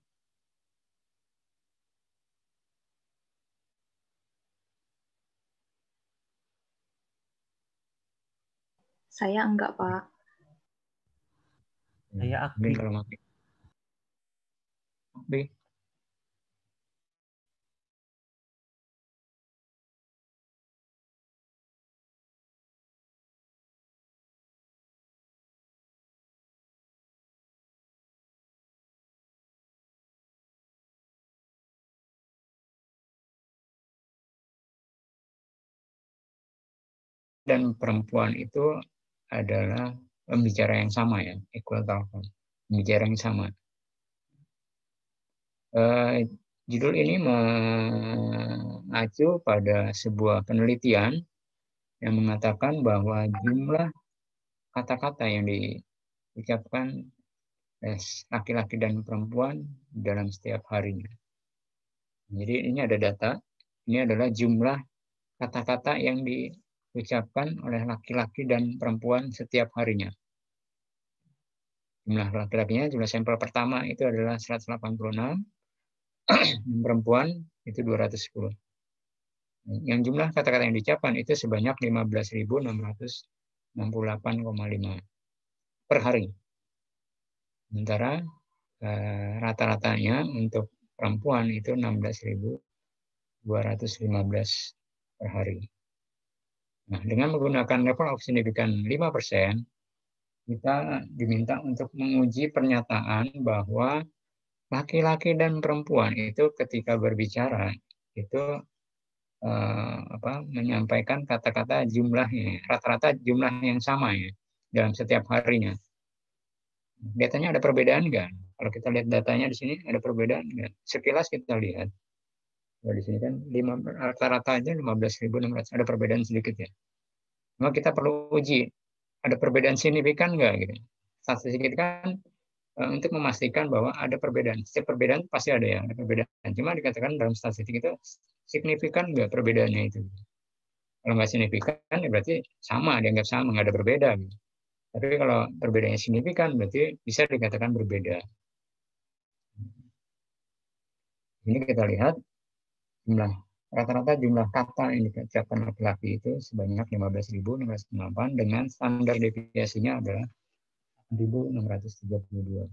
Saya enggak, Pak. Saya aktif. Kalau aktif. Dan perempuan itu adalah pembicara yang sama ya, equal talker, pembicara yang sama. Judul ini mengacu pada sebuah penelitian yang mengatakan bahwa jumlah kata-kata yang diucapkan laki-laki dan perempuan dalam setiap harinya. Jadi ini ada data, ini adalah jumlah kata-kata yang diucapkan oleh laki-laki dan perempuan setiap harinya. Jumlah laki-lakinya, jumlah sampel pertama itu adalah 186, perempuan itu 210. Yang jumlah kata-kata yang diucapkan itu sebanyak 15.668,5 per hari. Sementara rata-ratanya untuk perempuan itu 16.215 per hari. Nah, dengan menggunakan level of significance 5%, kita diminta untuk menguji pernyataan bahwa laki-laki dan perempuan itu ketika berbicara itu menyampaikan kata-kata jumlahnya, rata-rata jumlah yang sama ya dalam setiap harinya. Datanya ada perbedaan nggak? Kalau kita lihat datanya di sini ada perbedaan nggak? Sekilas kita lihat. Nah, di sini kan rata-rata aja 15.600, ada perbedaan sedikit ya. Maka kita perlu uji, ada perbedaan signifikan nggak gitu. Statistik kan untuk memastikan bahwa ada perbedaan. Setiap perbedaan pasti ada ya, ada perbedaan. Cuma dikatakan dalam statistik itu signifikan nggak perbedaannya itu. Kalau nggak signifikan ya berarti sama, dianggap sama, nggak ada berbeda. Gitu. Tapi kalau perbedaannya signifikan berarti bisa dikatakan berbeda. Ini kita lihat jumlah rata-rata jumlah kata yang diucapkan laki-laki itu sebanyak 15.608 dengan standar deviasinya adalah 1.632,5.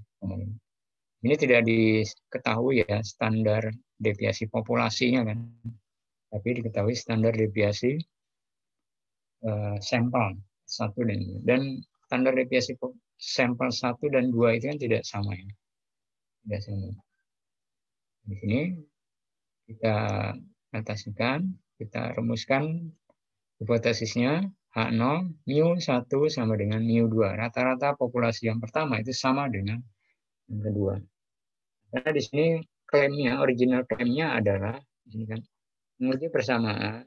Ini tidak diketahui ya standar deviasi populasinya kan, tapi diketahui standar deviasi sampel satu dan standar deviasi sampel 1 dan 2 itu kan tidak sama ya. Tidak sama. Di sini kita notasikan, kita rumuskan hipotesisnya H0 mu1 sama dengan mu2. Rata-rata populasi yang pertama itu sama dengan yang kedua. Karena di sini klaimnya, original klaimnya adalah di sini kan menguji persamaan,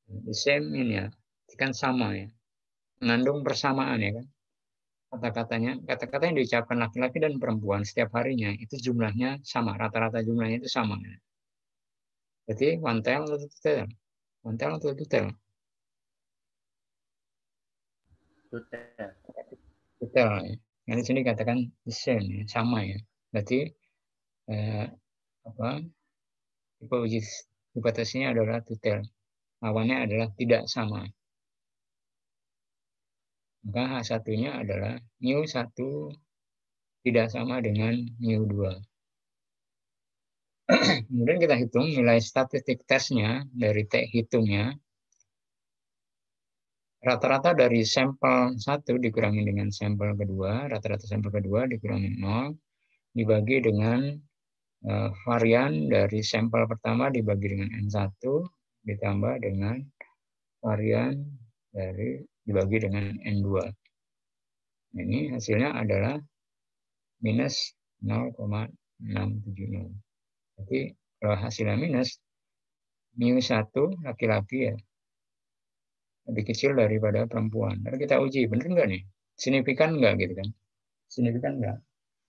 the same ini ya, kan sama ya, mengandung persamaan ya kan. Kata-kata yang diucapkan laki-laki dan perempuan setiap harinya itu jumlahnya sama, rata-rata jumlahnya itu sama. Jadi one tail atau two tail? One tail atau two tail? Two tail. Two tail ya. Nah, di sini katakan the same ya, sama ya. Berarti tipe uji hipotesisnya adalah two tail. Lawannya adalah tidak sama. Maka H1-nya adalah mu1 tidak sama dengan mu2. Kemudian kita hitung nilai statistik tesnya dari T hitungnya. Rata-rata dari sampel 1 dikurangi dengan sampel kedua, rata-rata sampel kedua dikurangi 0, dibagi dengan varian dari sampel pertama dibagi dengan N1, ditambah dengan varian dari dibagi dengan N2. Ini hasilnya adalah minus 0,670. Jadi kalau hasilnya minus, mu1 laki-laki ya lebih kecil daripada perempuan. Lalu kita uji, benar nggak nih? Signifikan nggak gitu kan? Signifikan nggak?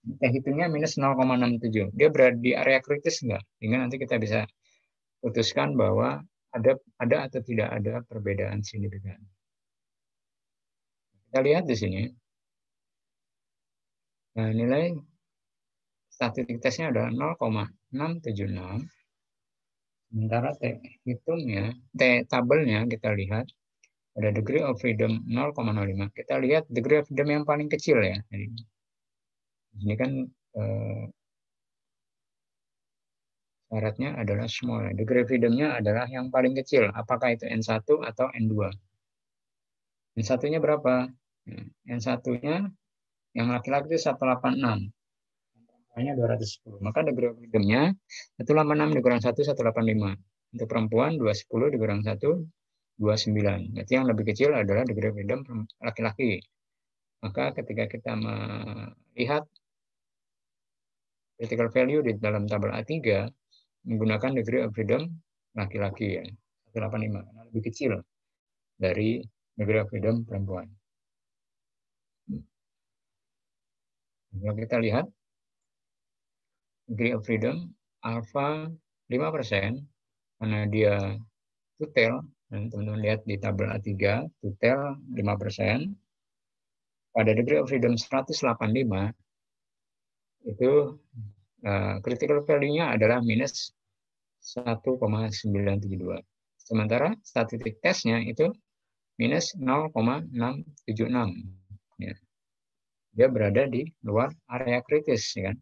Kita hitungnya minus 0,67. Dia berada di area kritis nggak? Sehingga nanti kita bisa putuskan bahwa ada atau tidak ada perbedaan signifikan. Kita lihat di sini. Nah, nilai statistik tesnya adalah 0,676. Sementara T hitungnya, T tabelnya kita lihat ada degree of freedom 0,05. Kita lihat degree of freedom yang paling kecil ya. Jadi, ini kan syaratnya adalah small. Degree of freedom-nya adalah yang paling kecil. Apakah itu N1 atau N2? N1-nya berapa? N1-nya yang laki-laki itu 186. Hanya 210. Maka degree of freedom-nya 186 dikurang 1, 185. Untuk perempuan 210 dikurang 1, 29. Berarti yang lebih kecil adalah degree of freedom laki-laki. Maka ketika kita melihat critical value di dalam tabel A3 menggunakan degree of freedom laki-laki ya, 185, karena lebih kecil dari degree of freedom perempuan. Kalau kita lihat degree of freedom alpha 5% karena dia two tail, dan teman-teman lihat di tabel A3 two tail 5%. Pada degree of freedom 185 itu critical value-nya adalah minus 1,972. Sementara statistik tesnya itu minus 0,676. Ya. Dia berada di luar area kritis, ya kan?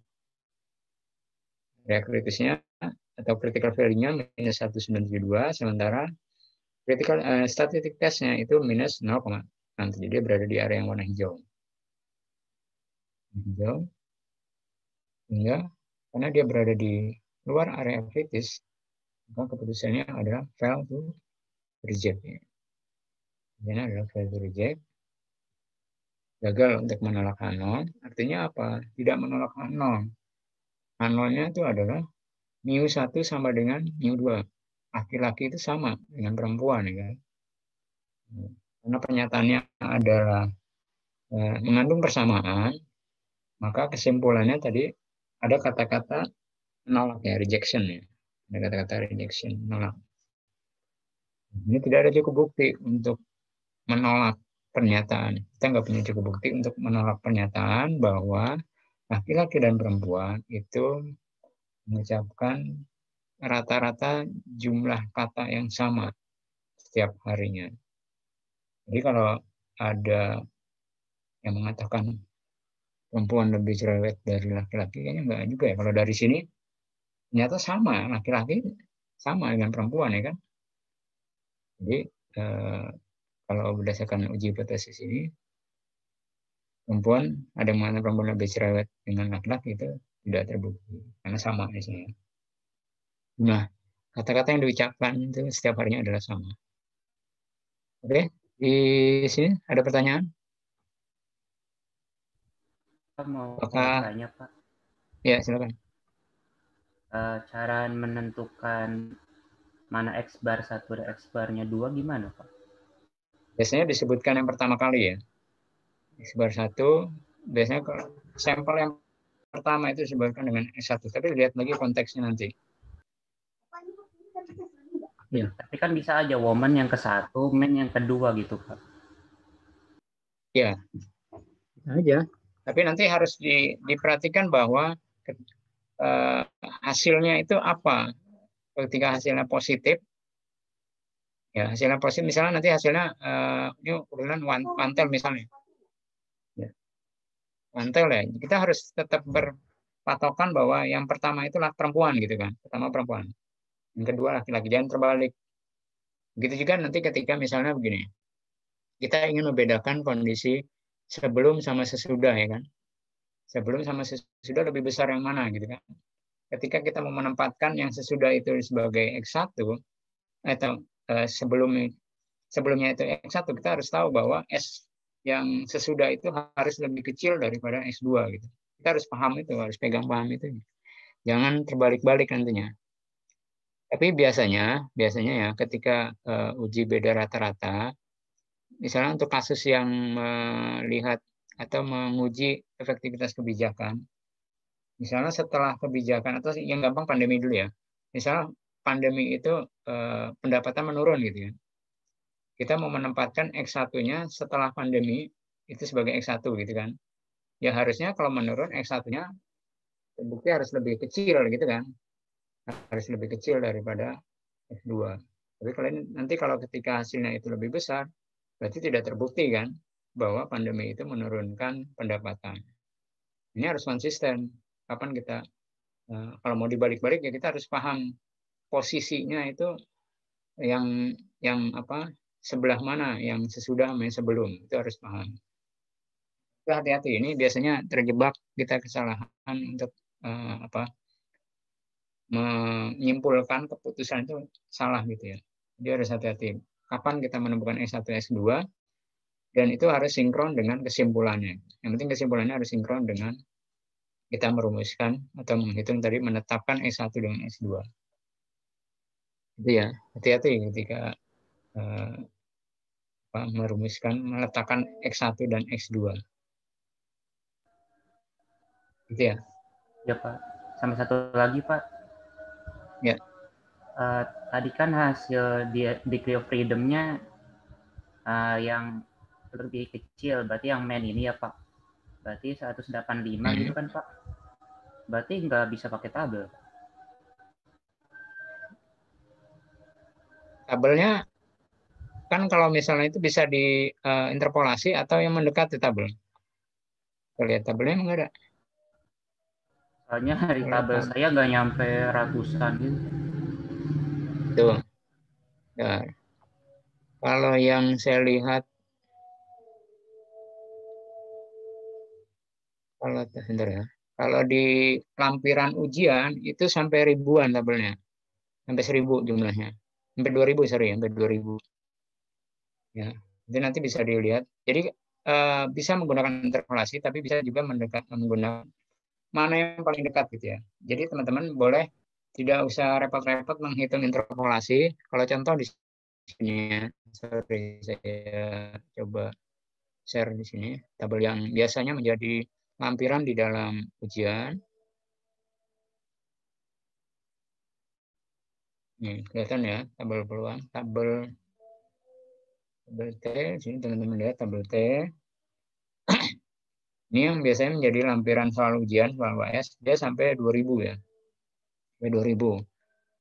Area kritisnya atau critical value-nya minus 1,972, sementara statistik tesnya itu minus 0,67. Dia berada di area yang warna hijau. Hijau. Sehingga karena dia berada di luar area kritis, maka keputusannya adalah fail to reject. Ini adalah fail to reject. Gagal untuk menolak H0. Artinya apa? Tidak menolak H0. H0-nya itu adalah mu1 sama dengan mu2. Laki-laki itu sama dengan perempuan. Ya kan? Karena pernyataannya adalah mengandung persamaan, maka kesimpulannya tadi ada kata-kata menolak ya, rejection ya. Ada kata-kata rejection, menolak. Ini tidak ada cukup bukti untuk menolak pernyataan. Kita nggak punya cukup bukti untuk menolak pernyataan bahwa laki-laki dan perempuan itu mengucapkan rata-rata jumlah kata yang sama setiap harinya. Jadi kalau ada yang mengatakan perempuan lebih cerewet dari laki-laki, kayaknya enggak juga ya. Kalau dari sini ternyata sama, laki-laki sama dengan perempuan ya kan. Jadi kalau berdasarkan uji hipotesis ini, perempuan, ada yang mengatakan perempuan lebih cerewet dengan laki-laki, itu tidak terbukti karena sama isinya. Nah, kata-kata yang diucapkan itu setiap harinya adalah sama. Oke, di sini ada pertanyaan? Pak mau Apakah tanya Pak, ya silakan. cara menentukan mana X bar 1 dan X barnya 2 gimana Pak? Biasanya disebutkan yang pertama kali ya. X bar 1, biasanya kalau sampel yang pertama itu disebutkan dengan X1, tapi lihat lagi konteksnya nanti. Ya. Tapi kan bisa aja woman yang ke-1, man yang kedua gitu Pak. Ya, aja. Tapi nanti harus diperhatikan bahwa hasilnya itu apa. Ketika hasilnya positif, ya hasilnya positif, misalnya nanti hasilnya ini urutan wantel misalnya. Ya. Wantel ya, kita harus tetap berpatokan bahwa yang pertama itulah perempuan gitu kan. Pertama perempuan. Yang kedua laki-laki, jangan terbalik. Begitu juga nanti ketika misalnya begini, kita ingin membedakan kondisi sebelum sama sesudah ya kan. Sebelum sama sesudah lebih besar yang mana gitu kan. Ketika kita mau menempatkan yang sesudah itu sebagai X1 atau sebelumnya itu X1, kita harus tahu bahwa S yang sesudah itu harus lebih kecil daripada X2 gitu. Kita harus paham itu, harus pegang paham itu. Jangan terbalik-balik nantinya. Tapi biasanya ya ketika uji beda rata-rata, misalnya untuk kasus yang melihat atau menguji efektivitas kebijakan, misalnya setelah kebijakan atau yang gampang pandemi dulu ya, misalnya pandemi itu pendapatan menurun gitu ya, kita mau menempatkan X1-nya setelah pandemi itu sebagai X1 gitu kan, ya harusnya kalau menurun X1-nya terbukti harus lebih kecil gitu kan, harus lebih kecil daripada X2. Tapi kalau ketika hasilnya itu lebih besar, berarti tidak terbukti kan bahwa pandemi itu menurunkan pendapatan. Ini harus konsisten. Kapan kita kalau mau dibalik-balik ya kita harus paham posisinya itu yang apa sebelah mana, yang sesudah sama yang sebelum, itu harus paham. Itu hati-hati, ini biasanya terjebak kita kesalahan untuk menyimpulkan keputusan itu salah gitu ya. Jadi harus hati-hati. Kapan kita menemukan S1, S2, dan itu harus sinkron dengan kesimpulannya. Yang penting kesimpulannya harus sinkron dengan kita merumuskan atau menghitung tadi menetapkan S1 dengan S2. Itu ya, hati-hati ketika merumuskan, meletakkan X1 dan X2. Gitu ya. Ya Pak. Sama satu lagi Pak. Ya. Tadi kan hasil degree of freedom-nya yang lebih kecil, berarti yang man ini ya Pak. Berarti 185 gitu kan Pak. Berarti nggak bisa pakai tabel. Tabelnya kan kalau misalnya itu bisa diinterpolasi atau yang mendekati tabel. Kita lihat tabelnya emang ada. Soalnya dari tabel saya nggak nyampe ratusan gitu. Tuh. Ya. Kalau yang saya lihat, kalau di lampiran ujian itu sampai ribuan tabelnya, sampai 1000 jumlahnya, sampai 2000 sorry, sampai 2000. Ya, itu nanti bisa dilihat. Jadi bisa menggunakan interpolasi, tapi bisa juga menggunakan mana yang paling dekat gitu ya. Jadi teman-teman boleh tidak usah repot-repot menghitung interpolasi. Kalau contoh di sini, sorry, saya coba share di sini tabel yang biasanya menjadi lampiran di dalam ujian. Nih, kelihatan ya tabel peluang, tabel T, sini teman-teman lihat tabel T. Ini yang biasanya menjadi lampiran soal ujian, soal UAS, dia sampai 2000 ya. Sampai 2000.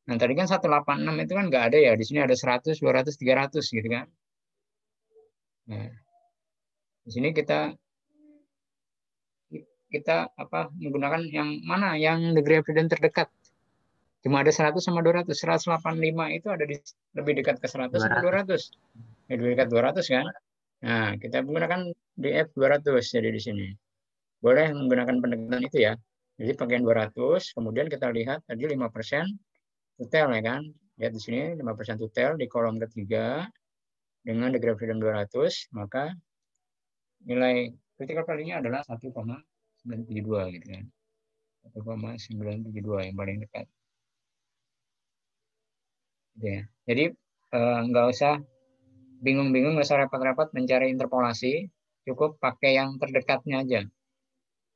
Nah, tadi kan 186 itu kan nggak ada ya. Di sini ada 100, 200, 300 gitu kan. Nah, di sini kita menggunakan yang mana? Yang degree of freedom terdekat. Cuma ada 100 sama 200. 185 itu ada lebih dekat ke 100 sama 200. Lebih dekat 200 kan? Nah, kita menggunakan DF 200 jadi di sini. Boleh menggunakan pendekatan itu ya. Jadi pakaian 200, kemudian kita lihat tadi 5% tutel ya kan. Lihat di sini 5% tutel di kolom ketiga dengan degree of freedom 200, maka nilai critical value-nya adalah 1,972 gitu kan. 1,972 yang paling dekat. Gitu ya. Jadi nggak usah bingung-bingung, nggak usah repot-repot mencari interpolasi, cukup pakai yang terdekatnya aja.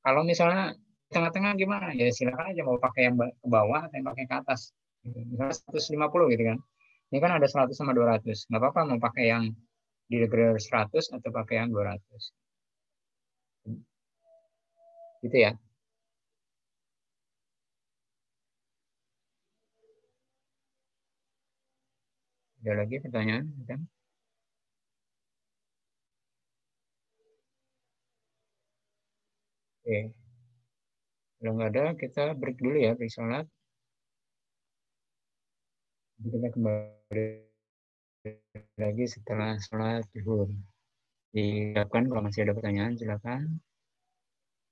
Kalau misalnya tengah-tengah gimana? Ya silakan aja mau pakai yang ke bawah atau yang pakai ke atas. Misalnya 150 gitu kan. Ini kan ada 100 sama 200. Nggak apa-apa mau pakai yang di degree 100 atau pakai yang 200. Gitu ya. Ada lagi pertanyaan? Kan? Oke. Kalau nggak ada, kita break dulu ya, break sholat. Kita kembali lagi setelah sholat zuhur. Silakan kalau masih ada pertanyaan, silakan.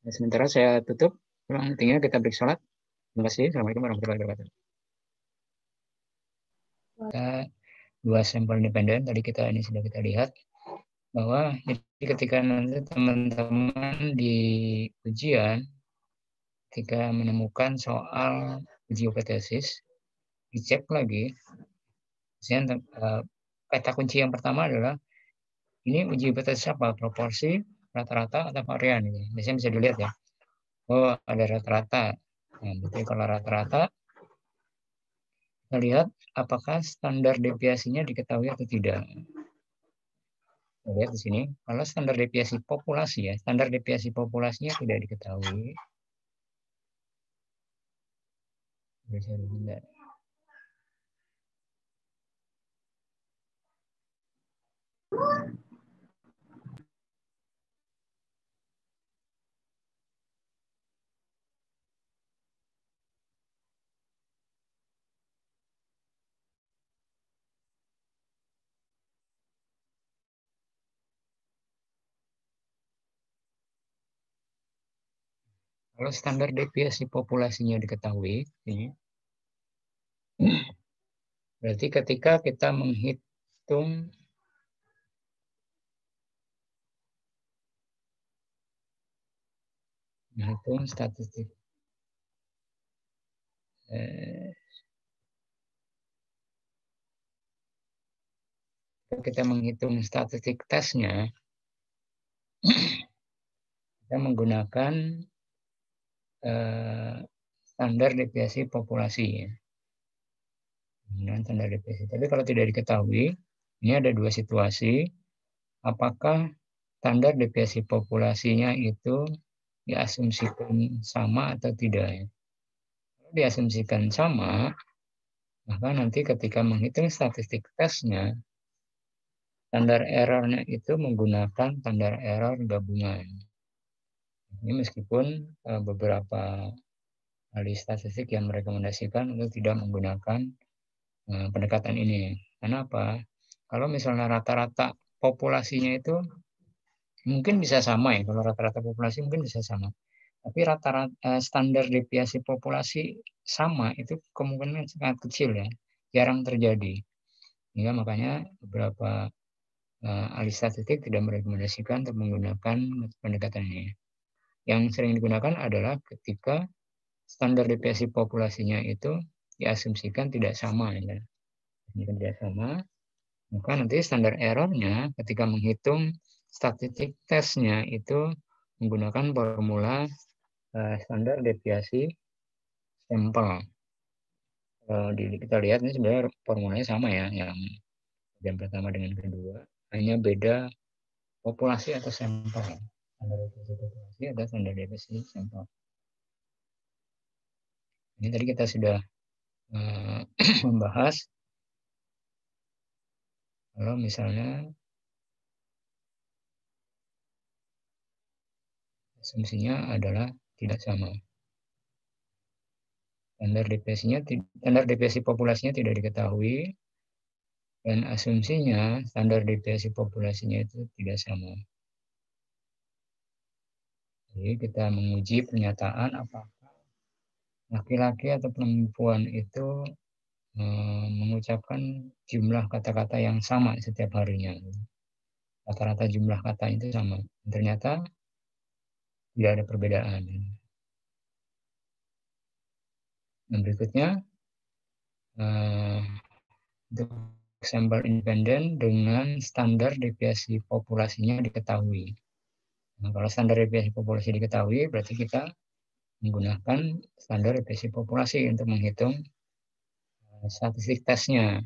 Nah, sementara saya tutup. Tinggal kita break sholat. Terima kasih. Assalamualaikum warahmatullahi wabarakatuh. Dua sampel independen tadi ini sudah kita lihat bahwa ketika nanti teman-teman di ujian ketika menemukan soal uji hipotesis dicek lagi. Kata kunci yang pertama adalah ini uji hipotesis apa? Proporsi, rata-rata, atau varian. Biasanya bisa dilihat ya. Oh, ada rata-rata. Nah, berarti kalau rata-rata, kita lihat apakah standar deviasinya diketahui atau tidak. Kita lihat di sini, kalau standar deviasi populasi ya, standar deviasi populasinya tidak diketahui. Bisa dilihat. Kalau standar deviasi populasinya diketahui, ini berarti ketika kita menghitung statistik kita menghitung statistik tesnya, kita menggunakan standar deviasi populasi ya. Standar deviasi. Tapi kalau tidak diketahui, ini ada dua situasi. Apakah standar deviasi populasinya itu diasumsikan sama atau tidak ya? Kalau diasumsikan sama, maka nanti ketika menghitung statistik tesnya, standar errornya itu menggunakan standar error gabungan. Ini meskipun beberapa ahli statistik yang merekomendasikan untuk tidak menggunakan pendekatan ini. Kenapa? Kalau misalnya rata-rata populasinya itu mungkin bisa sama ya, kalau rata-rata populasi mungkin bisa sama. Tapi rata-rata standar deviasi populasi sama itu kemungkinan sangat kecil ya, jarang terjadi. Hingga makanya beberapa ahli statistik tidak merekomendasikan untuk menggunakan pendekatan ini. Yang sering digunakan adalah ketika standar deviasi populasinya itu diasumsikan tidak sama ya. Tidak sama, maka nanti standar errornya ketika menghitung statistik tesnya itu menggunakan formula standar deviasi sampel. Kita lihat ini sebenarnya formulanya sama ya, yang pertama dengan kedua, hanya beda populasi atau sampel. Standar deviasi populasi atau standar deviasi sampel. Ini tadi kita sudah membahas kalau misalnya asumsinya adalah tidak sama. Standar deviasi populasinya tidak diketahui, Dan asumsinya standar deviasi populasinya itu tidak sama. Jadi kita menguji pernyataan apakah laki-laki atau perempuan itu mengucapkan jumlah kata-kata yang sama setiap harinya. Rata-rata jumlah kata itu sama. Ternyata tidak ada perbedaan. Dan berikutnya, untuk sampel independen dengan standar deviasi populasinya diketahui. Nah, kalau standar deviasi populasi diketahui, berarti kita menggunakan standar deviasi populasi untuk menghitung statistik tesnya.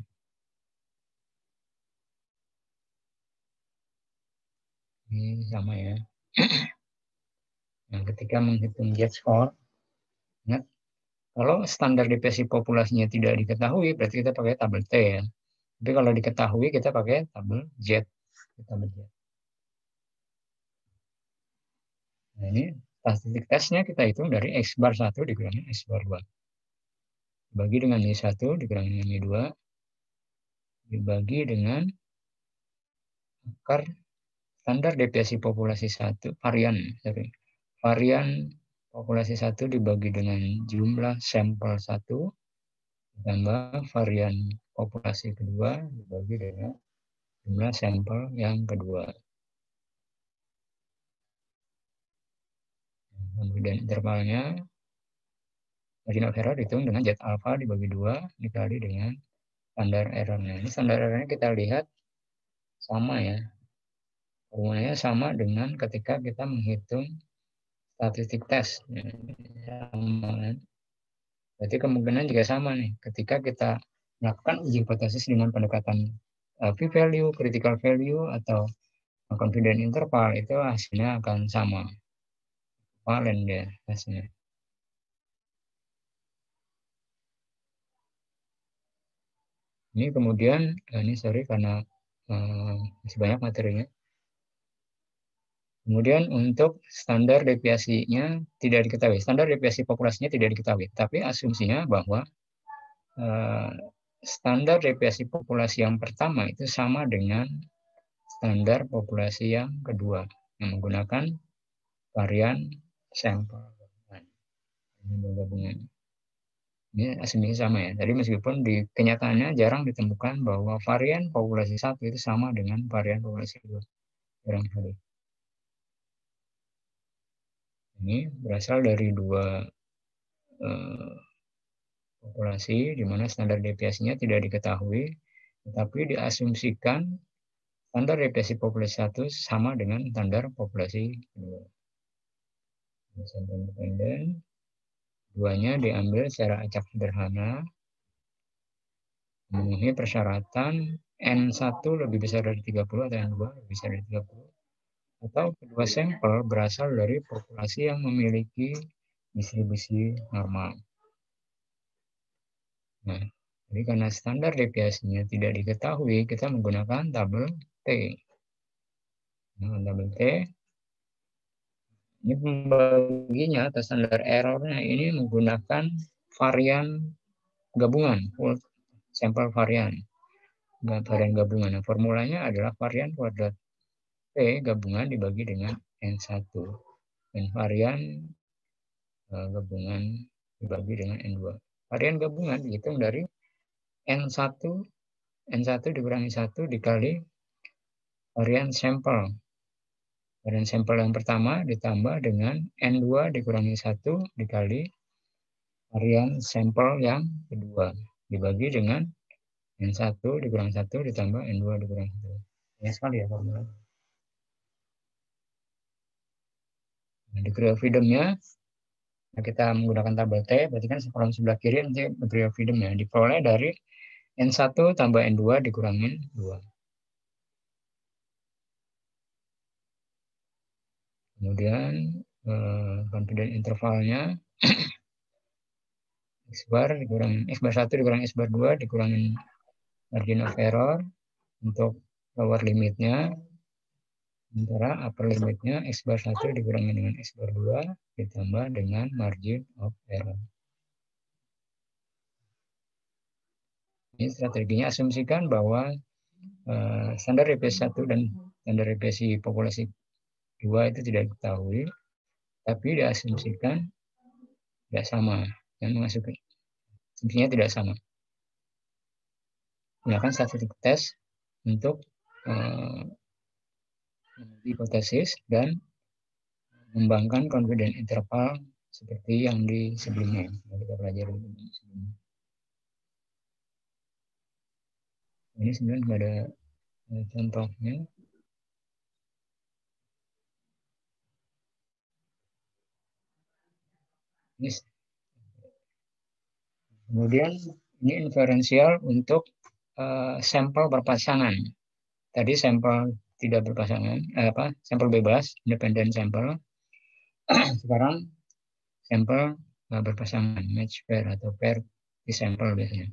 Ini sama ya. Nah, ketika menghitung Z-score, ingat, kalau standar deviasi populasinya tidak diketahui, berarti kita pakai tabel T ya. Tapi kalau diketahui, kita pakai tabel Z. Nah, ini statistik tesnya kita hitung dari X bar 1 dikurangi X bar 2. Dibagi dengan Y1 dikurangi dengan Y2. Dibagi dengan akar standar deviasi populasi 1, varian populasi 1 dibagi dengan jumlah sampel 1 ditambah varian populasi kedua dibagi dengan jumlah sampel yang kedua. Kemudian intervalnya margin of error dihitung dengan Z alpha dibagi 2 dikali dengan standar errornya. Ini standar errornya kita lihat sama ya. Formulanya sama dengan ketika kita menghitung statistik tes. Berarti kemungkinan juga sama nih. Ketika kita melakukan uji hipotesis dengan pendekatan p-value, critical value, atau confidence interval, itu hasilnya akan sama. Valen dia hasilnya. Ini kemudian, ini sorry karena masih banyak materinya. Kemudian untuk standar deviasinya tidak diketahui. Standar deviasi populasinya tidak diketahui. Tapi asumsinya bahwa standar deviasi populasi yang pertama itu sama dengan standar populasi yang kedua yang menggunakan varian sampel gabungan. Ini asumsinya sama ya. Jadi meskipun di kenyataannya jarang ditemukan bahwa varian populasi 1 itu sama dengan varian populasi 2. Jarang sekali. Ini berasal dari dua populasi di mana standar deviasinya tidak diketahui, tetapi diasumsikan standar deviasi populasi 1 sama dengan standar populasi 2. Sampel independen, duanya diambil secara acak sederhana, memenuhi persyaratan N1 lebih besar dari 30 atau N2 lebih besar dari 30, atau kedua sampel berasal dari populasi yang memiliki distribusi normal. Nah, jadi karena standar deviasinya tidak diketahui, kita menggunakan tabel T. Nah, tabel T, ini pembaginya atau standar errornya ini menggunakan varian gabungan, full sampel varian gabungan. Nah, formulanya adalah varian kuadrat P gabungan dibagi dengan N1. Dan varian gabungan dibagi dengan N2. Varian gabungan dihitung dari N1 dikurangi 1 dikali varian sampel. Varian sampel yang pertama ditambah dengan N2 dikurangi 1 dikali varian sampel yang kedua. Dibagi dengan N1 dikurangi 1 ditambah N2 dikurangi 1. Ya sekali ya formula. Nah, degree of freedom-nya kita menggunakan tabel T, berarti kan kolom sebelah kiri nanti degree of freedom-nya diperoleh dari N1 tambah N2 dikurangin 2. Kemudian confidence intervalnya X bar 1 dikurangi X bar 2 dikurangin margin of error untuk lower limitnya, sementara upper limitnya X bar 1 dikurangi dengan X bar 2 ditambah dengan margin of error. Ini strateginya asumsikan bahwa standar DPS 1 dan standar DPS populasi 2 itu tidak diketahui, tapi diasumsikan tidak sama dan mengasuki asumsinya tidak sama. Gunakan statistik tes untuk hipotesis dan mengembangkan confidence interval seperti yang di sebelumnya yang kita pelajari sebelumnya. Ini sebenarnya nggak ada contohnya. Ini. Kemudian ini inferensial untuk sampel berpasangan. Tadi sampel tidak berpasangan, sampel bebas, independent sampel. Sekarang sampel berpasangan, match pair atau pair di sampel biasanya.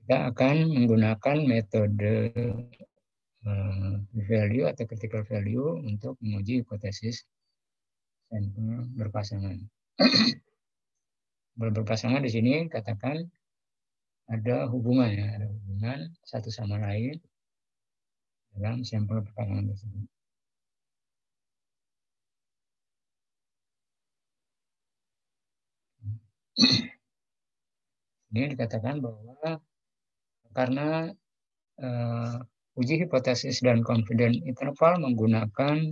Kita akan menggunakan metode value atau critical value untuk menguji hipotesis sampel berpasangan. Berpasangan di sini katakan ada hubungan ya, ada hubungan satu sama lain dalam sampel berpasangan tersebut. Ini dikatakan bahwa karena uji hipotesis dan confidence interval menggunakan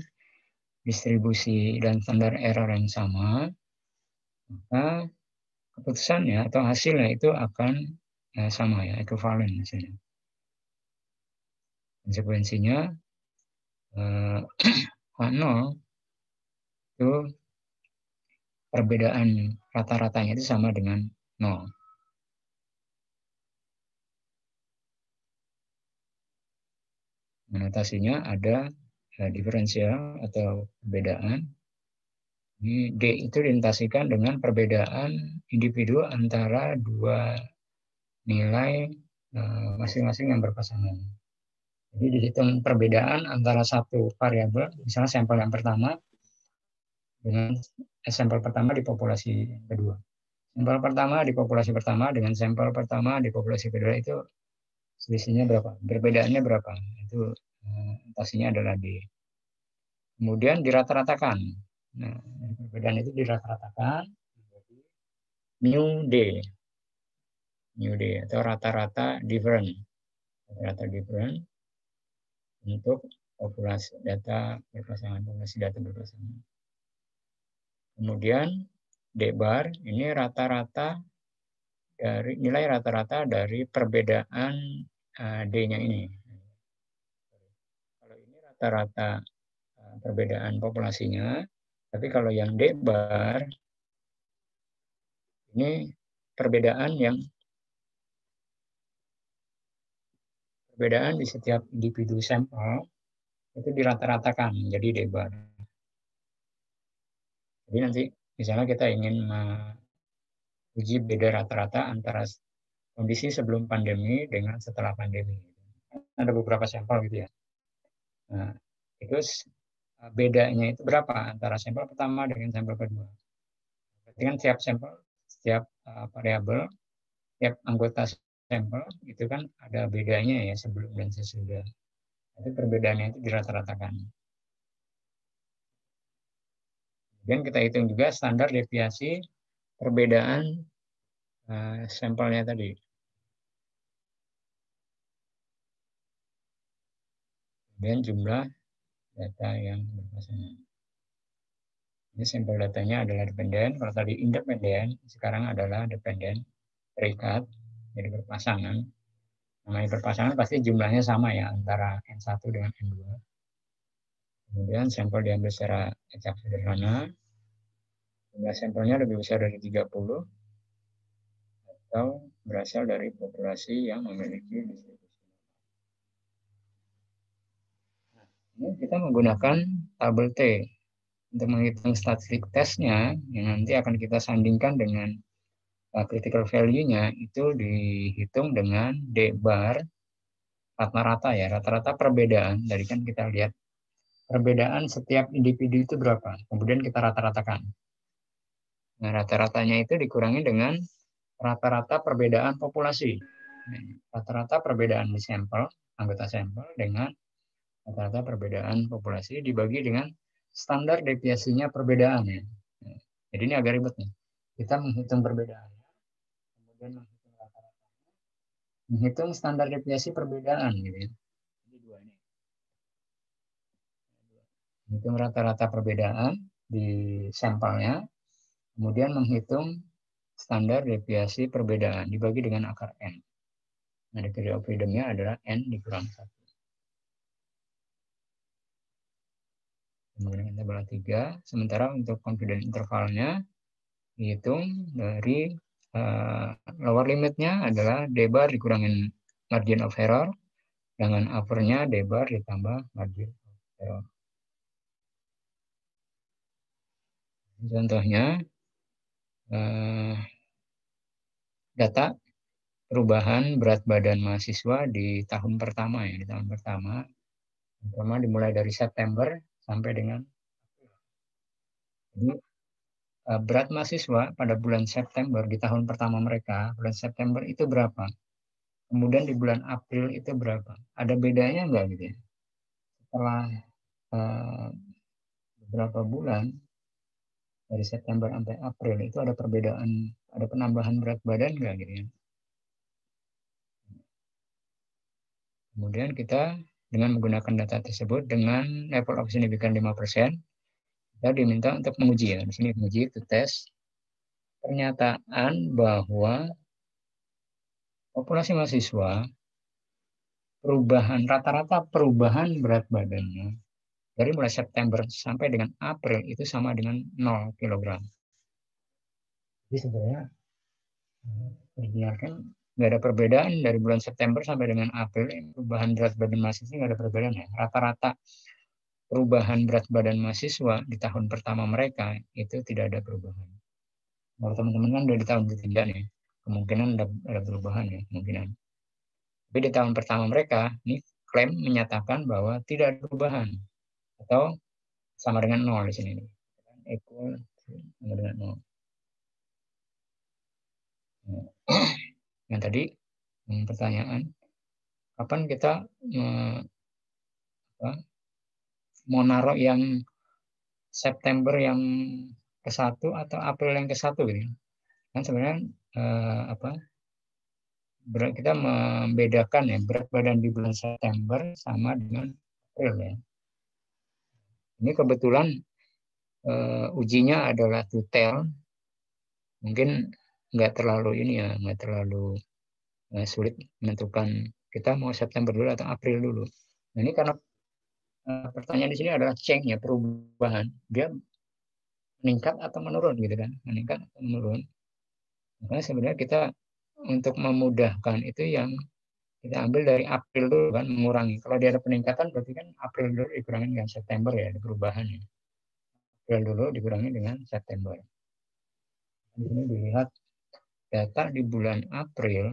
distribusi dan standar error yang sama, maka keputusannya atau hasilnya itu akan sama ya, ekuivalen misalnya. Konsekuensinya H0 itu perbedaan rata-ratanya itu sama dengan 0. Notasinya ada diferensial atau perbedaan. Ini D itu dinotasikan dengan perbedaan individu antara dua nilai masing-masing yang berpasangan. Jadi dihitung perbedaan antara satu variabel, misalnya sampel yang pertama dengan sampel pertama di populasi yang kedua. Sampel pertama di populasi pertama dengan sampel pertama di populasi kedua itu selisihnya berapa? Perbedaannya berapa? Itu notasinya adalah D. Kemudian dirata-ratakan. Nah, perbedaan itu dirata-ratakan mu D. Mu D atau rata-rata different. Rata-rata different untuk populasi data berpasangan, populasi data berpasangan. Kemudian D bar ini rata-rata dari nilai rata-rata dari perbedaan D-nya ini. Kalau ini rata-rata perbedaan populasinya, tapi kalau yang D bar ini perbedaan di setiap individu sampel itu dirata-ratakan menjadi D bar. Jadi nanti misalnya kita ingin uji beda rata-rata antara kondisi sebelum pandemi dengan setelah pandemi. Ada beberapa sampel gitu ya. Nah, itu bedanya itu berapa antara sampel pertama dengan sampel kedua. Berarti kan setiap variabel, setiap anggota sampel itu kan ada bedanya ya sebelum dan sesudah. Itu perbedaannya itu dirata-ratakan. Dan kita hitung juga standar deviasi perbedaan sampelnya tadi. Dan jumlah data yang berpasangan. Ini sampel datanya adalah dependen. Kalau tadi independen, sekarang adalah dependen, terikat, jadi berpasangan. Namanya berpasangan pasti jumlahnya sama ya antara N1 dengan N2. Kemudian sampel diambil secara acak sederhana. Jumlah sampelnya lebih besar dari 30 atau berasal dari populasi yang memiliki distribusi. Ini kita menggunakan tabel T untuk menghitung statistik tesnya yang nanti akan kita sandingkan dengan critical value-nya itu dihitung dengan D bar rata-rata ya, rata-rata perbedaan. Dari kan kita lihat perbedaan setiap individu itu berapa, kemudian kita rata-ratakan. Nah, rata-ratanya itu dikurangi dengan rata-rata perbedaan populasi. Rata-rata perbedaan di sampel, anggota sampel dengan rata-rata perbedaan populasi dibagi dengan standar deviasinya perbedaan. Ya. Jadi ini agak ribet nih. Kita menghitung perbedaannya, kemudian menghitung rata-rata, menghitung standar deviasi perbedaan. Gitu ya. Jadi dua ini. Menghitung rata-rata perbedaan di sampelnya, kemudian menghitung standar deviasi perbedaan dibagi dengan akar N. Nah, degree of freedom-nya adalah N dikurang 1. Kemudian tabel 3. Sementara untuk confidence intervalnya dihitung dari lower limitnya adalah D bar dikurangin margin of error, dengan uppernya D bar ditambah margin of error. Contohnya data perubahan berat badan mahasiswa di tahun pertama ya, di tahun pertama dimulai dari September sampai dengan jadi berat mahasiswa pada bulan September di tahun pertama mereka, bulan September itu berapa? Kemudian di bulan April itu berapa? Ada bedanya enggak gitu ya? Setelah beberapa bulan dari September sampai April itu ada perbedaan, ada penambahan berat badan enggak gitu ya? Kemudian kita dengan menggunakan data tersebut dengan level of significance 5%, kita diminta untuk menguji ya. Di sini menguji itu tes pernyataan bahwa populasi mahasiswa perubahan rata-rata perubahan berat badannya dari mulai September sampai dengan April itu sama dengan 0 kg. Jadi sebenarnya kan nggak ada perbedaan dari bulan September sampai dengan April, perubahan berat badan mahasiswa nggak ada perbedaan ya. Rata-rata perubahan berat badan mahasiswa di tahun pertama mereka itu tidak ada perubahan. Kalau teman-teman kan udah di tahun ketiga nih, kemungkinan ada perubahan ya, kemungkinan. Tapi di tahun pertama mereka, ini klaim menyatakan bahwa tidak ada perubahan atau sama dengan 0 di sini. Equal sama dengan 0. Yang tadi pertanyaan, kapan kita mau naruh yang September yang ke-1 atau April yang ke-1 gitu. Kan sebenarnya kita membedakan ya berat badan di bulan September sama dengan April ya. Ini kebetulan ujinya adalah detail, mungkin nggak terlalu ini ya, nggak terlalu sulit menentukan kita mau September dulu atau April dulu. Nah, ini karena pertanyaan di sini adalah change ya, perubahan, dia meningkat atau menurun gitu kan, meningkat atau menurun. Makanya sebenarnya kita untuk memudahkan itu yang kita ambil dari April dulu kan, mengurangi. Kalau dia ada peningkatan berarti kan April dulu dikurangi dengan September ya, ada perubahannya. April dulu dikurangi dengan September. Di sini dilihat data di bulan April,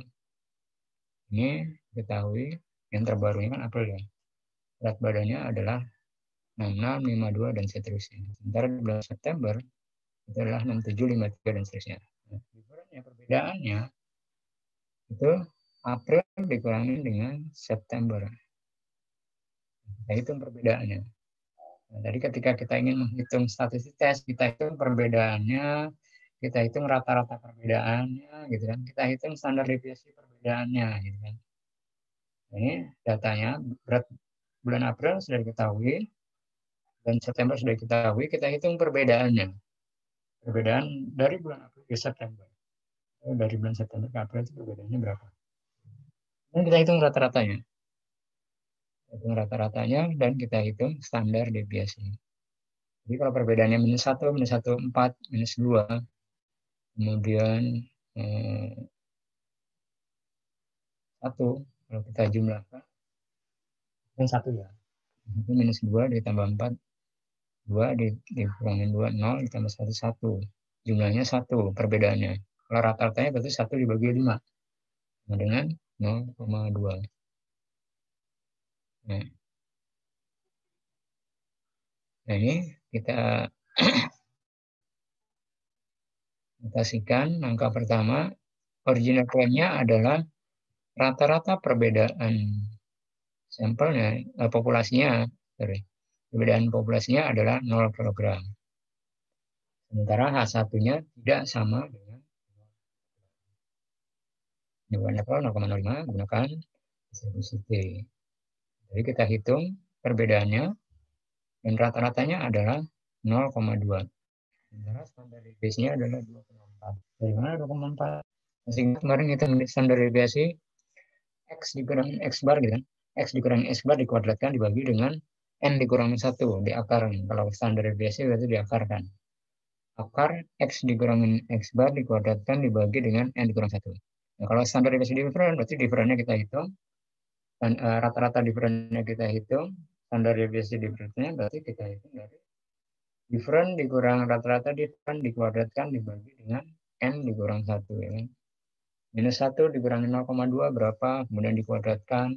ini ketahui yang terbarunya kan April ya. Berat badannya adalah 66, 52 dan seterusnya. Sementara di bulan September itu adalah 67, 53 dan seterusnya. Nah, perbedaannya itu April dikurangi dengan September. Nah, itu perbedaannya. Nah, jadi ketika kita ingin menghitung statistik tes, kita hitung perbedaannya, kita hitung rata-rata perbedaannya, gitu kan. Kita hitung standar deviasi perbedaannya, gitu kan. Ini datanya berat bulan April sudah diketahui, dan September sudah diketahui, kita hitung perbedaannya. Perbedaan dari bulan April ke September. Dari bulan September ke April itu perbedaannya berapa? Dan kita hitung rata-ratanya. Hitung rata-ratanya dan kita hitung standar deviasinya. Jadi kalau perbedaannya minus 1, minus 1, 4, minus 2, kemudian 1, kalau kita jumlahkan, kan 1 ya. Itu minus 2 ditambah 4, 2 dikurangin 2, 0 ditambah 1, 1. Jumlahnya 1 perbedaannya. Kalau rata-ratanya berarti 1 dibagi 5. Sama dengan 0,2. Nah ini kita kasihkan angka pertama original claim-nya adalah rata-rata perbedaan sampelnya, populasinya, perbedaan populasinya adalah 0 kg. Sementara H1-nya tidak sama dengan level 0,05 gunakan distribusi T. Jadi kita hitung perbedaannya dan rata-ratanya adalah 0,2. Sementara standar deviasinya adalah 2,4. Dari mana 2,4? Sehingga kemarin kita standar deviasi X dikurangi X bar gitu kan. X dikurangi X bar dikuadratkan dibagi dengan N dikurangi 1 diakarkan. Kalau standar deviasi berarti diakarkan. Akar X dikurangi X bar dikuadratkan dibagi dengan N dikurangi 1. Nah, kalau standar deviasi diferen berarti diferennya kita hitung. Dan rata-rata diferennya kita hitung. Standar deviasi diferennya berarti kita hitung dari diferen dikurang rata-rata diferen dikuadratkan dibagi dengan N dikurang 1. Ya. Minus 1 dikurangi 0,2 berapa? Kemudian dikuadratkan.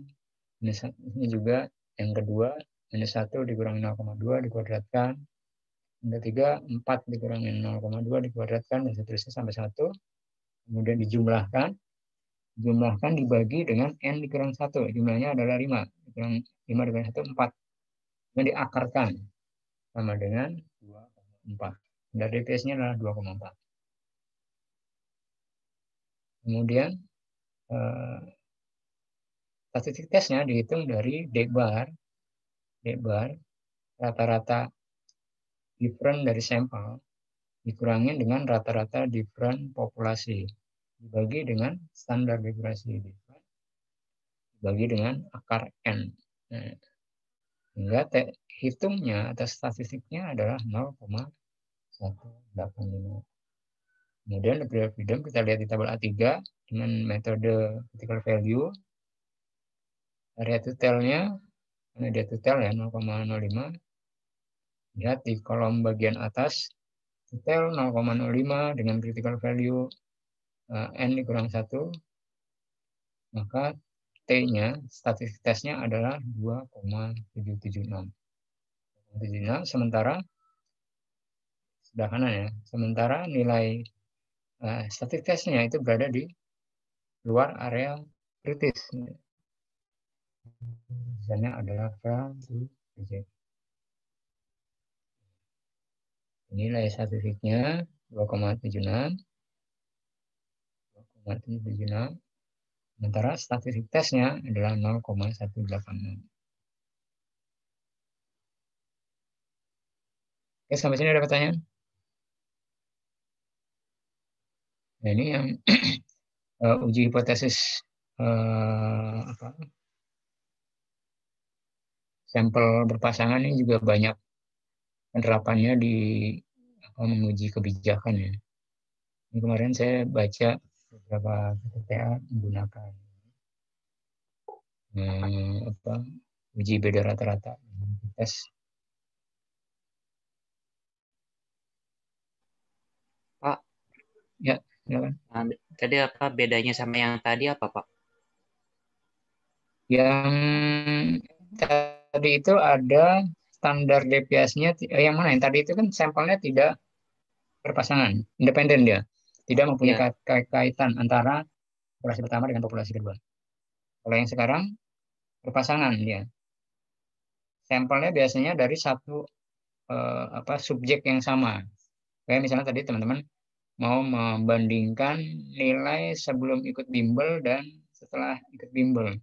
Minus ini juga yang kedua. Minus 1 dikurangi 0,2 dikuadratkan. Yang ketiga 4 dikurangi 0,2 dikuadratkan. Dan seterusnya sampai 1. Kemudian dijumlahkan. Jumlahkan dibagi dengan N dikurang 1. Jumlahnya adalah 5. 5 dikurangi 1, 4. Kemudian diakarkan. Sama dengan 2,4. Dan DPS-nya adalah 2,4. Kemudian statistik tesnya dihitung dari D bar rata-rata different dari sampel dikurangin dengan rata-rata different populasi dibagi dengan standar deviasi different dibagi dengan akar N. Nah, hingga hitungnya atau statistiknya adalah 0,185. Kemudian degree of freedom kita lihat di tabel A3 dengan metode critical value. Area tutelnya, karena dia tutel ya 0,05. Lihat di kolom bagian atas, tutel 0,05 dengan critical value N dikurang 1. Maka T-nya, statistik tesnya adalah 2,776. Sementara, sebelah kanan ya, sementara nilai statistik tesnya itu berada di luar area kritis. Misalnya adalah fail to reject. Nilai statistiknya 2,76. Sementara statistik tesnya adalah 0,186. Oke, sampai sini ada pertanyaan? Nah, ini yang uji hipotesis sampel berpasangan ini juga banyak penerapannya di menguji kebijakan ya. Ini kemarin saya baca beberapa PTA menggunakan uji beda rata-rata tes. Pak, ya silakan. Tadi apa bedanya sama yang tadi apa Pak? Yang tadi itu ada standar deviasinya yang mana? Yang tadi itu kan sampelnya tidak berpasangan, independen dia, tidak mempunyai kaitan antara populasi pertama dengan populasi kedua. Kalau yang sekarang berpasangan dia, sampelnya biasanya dari satu subjek yang sama. Kayak misalnya tadi teman-teman mau membandingkan nilai sebelum ikut bimbel dan setelah ikut bimbel.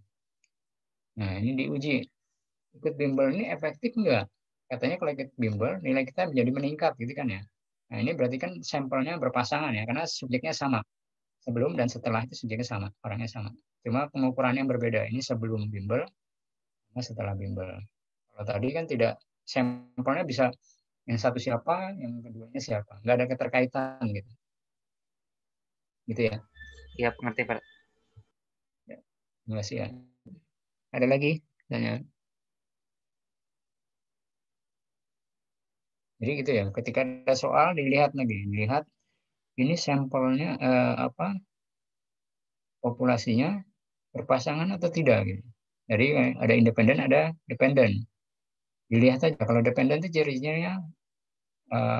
Nah, ini diuji. Ikut bimbel ini efektif enggak? Katanya kalau ikut bimbel, nilai kita menjadi meningkat gitu kan ya. Nah, ini berarti kan sampelnya berpasangan ya, karena subjeknya sama. Sebelum dan setelah itu subjeknya sama, orangnya sama. Cuma pengukurannya yang berbeda. Ini sebelum bimbel, sama setelah bimbel. Kalau tadi kan tidak, sampelnya bisa yang satu siapa, yang keduanya siapa. Nggak ada keterkaitan gitu. Gitu ya. Iya, pengerti Pak. Ya, terima kasih ya. Ada lagi tanya? Jadi gitu ya, ketika ada soal dilihat ini sampelnya populasinya berpasangan atau tidak gitu. Jadi ada independen, ada dependen. Dilihat aja kalau dependen itu ciri-cirinya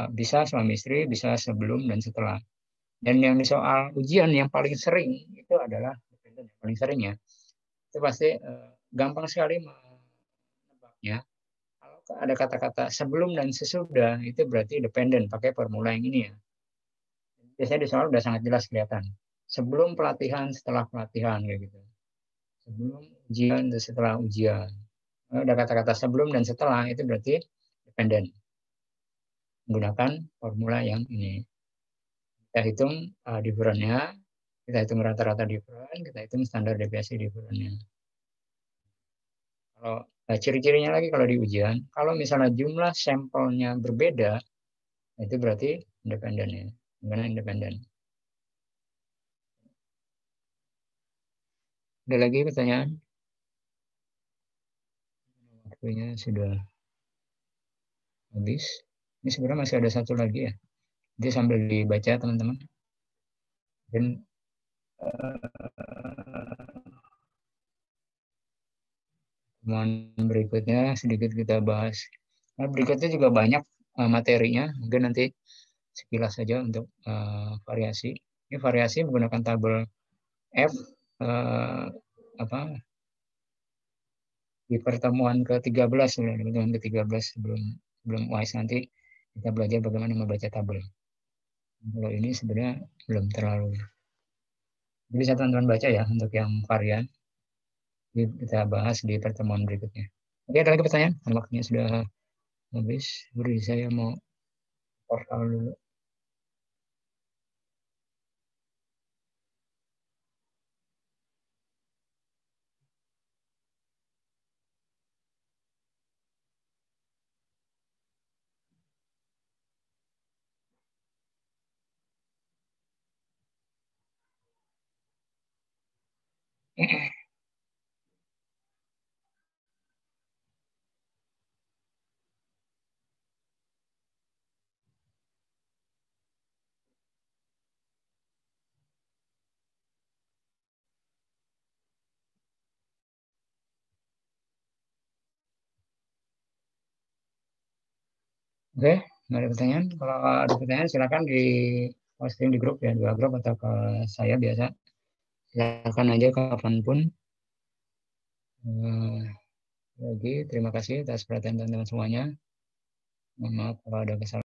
bisa suami istri, bisa sebelum dan setelah. Dan yang di soal ujian yang paling sering itu adalah paling sering ya. Itu pasti gampang sekali menebaknya. Kalau ada kata-kata sebelum dan sesudah itu berarti dependent pakai formula yang ini ya. Biasanya di soal udah sangat jelas kelihatan. Sebelum pelatihan, setelah pelatihan kayak gitu. Sebelum ujian dan setelah ujian. Ada kata-kata sebelum dan setelah itu berarti dependent. Menggunakan formula yang ini. Kita hitung difference-nya, kita hitung rata-rata difference, kita hitung standar deviasi difference-nya. Kalau ciri-cirinya lagi kalau di ujian, kalau misalnya jumlah sampelnya berbeda, itu berarti independen ya. Gimana independen? Ada lagi pertanyaan? Waktunya sudah habis. Ini sebenarnya masih ada satu lagi ya. Jadi sambil dibaca teman-teman. Dan temuan berikutnya sedikit kita bahas. Nah, berikutnya juga banyak materinya. Mungkin nanti sekilas saja untuk variasi. Ini variasi menggunakan tabel F di pertemuan ke-13 pertemuan ke-13 sebelum UAS nanti kita belajar bagaimana membaca tabel. Kalau ini sebenarnya belum terlalu. Jadi saya teman-teman baca ya untuk yang varian. Kita bahas di pertemuan berikutnya. Oke, ada lagi pertanyaan? Waktunya sudah habis. Beri saya mau portal dulu. Oke, nggak ada pertanyaan. Kalau ada pertanyaan silakan di posting di grup ya, dua grup atau ke saya biasa. Silakan aja kapanpun. Lagi terima kasih atas perhatian teman-teman semuanya. Mohon maaf kalau ada kesalahan.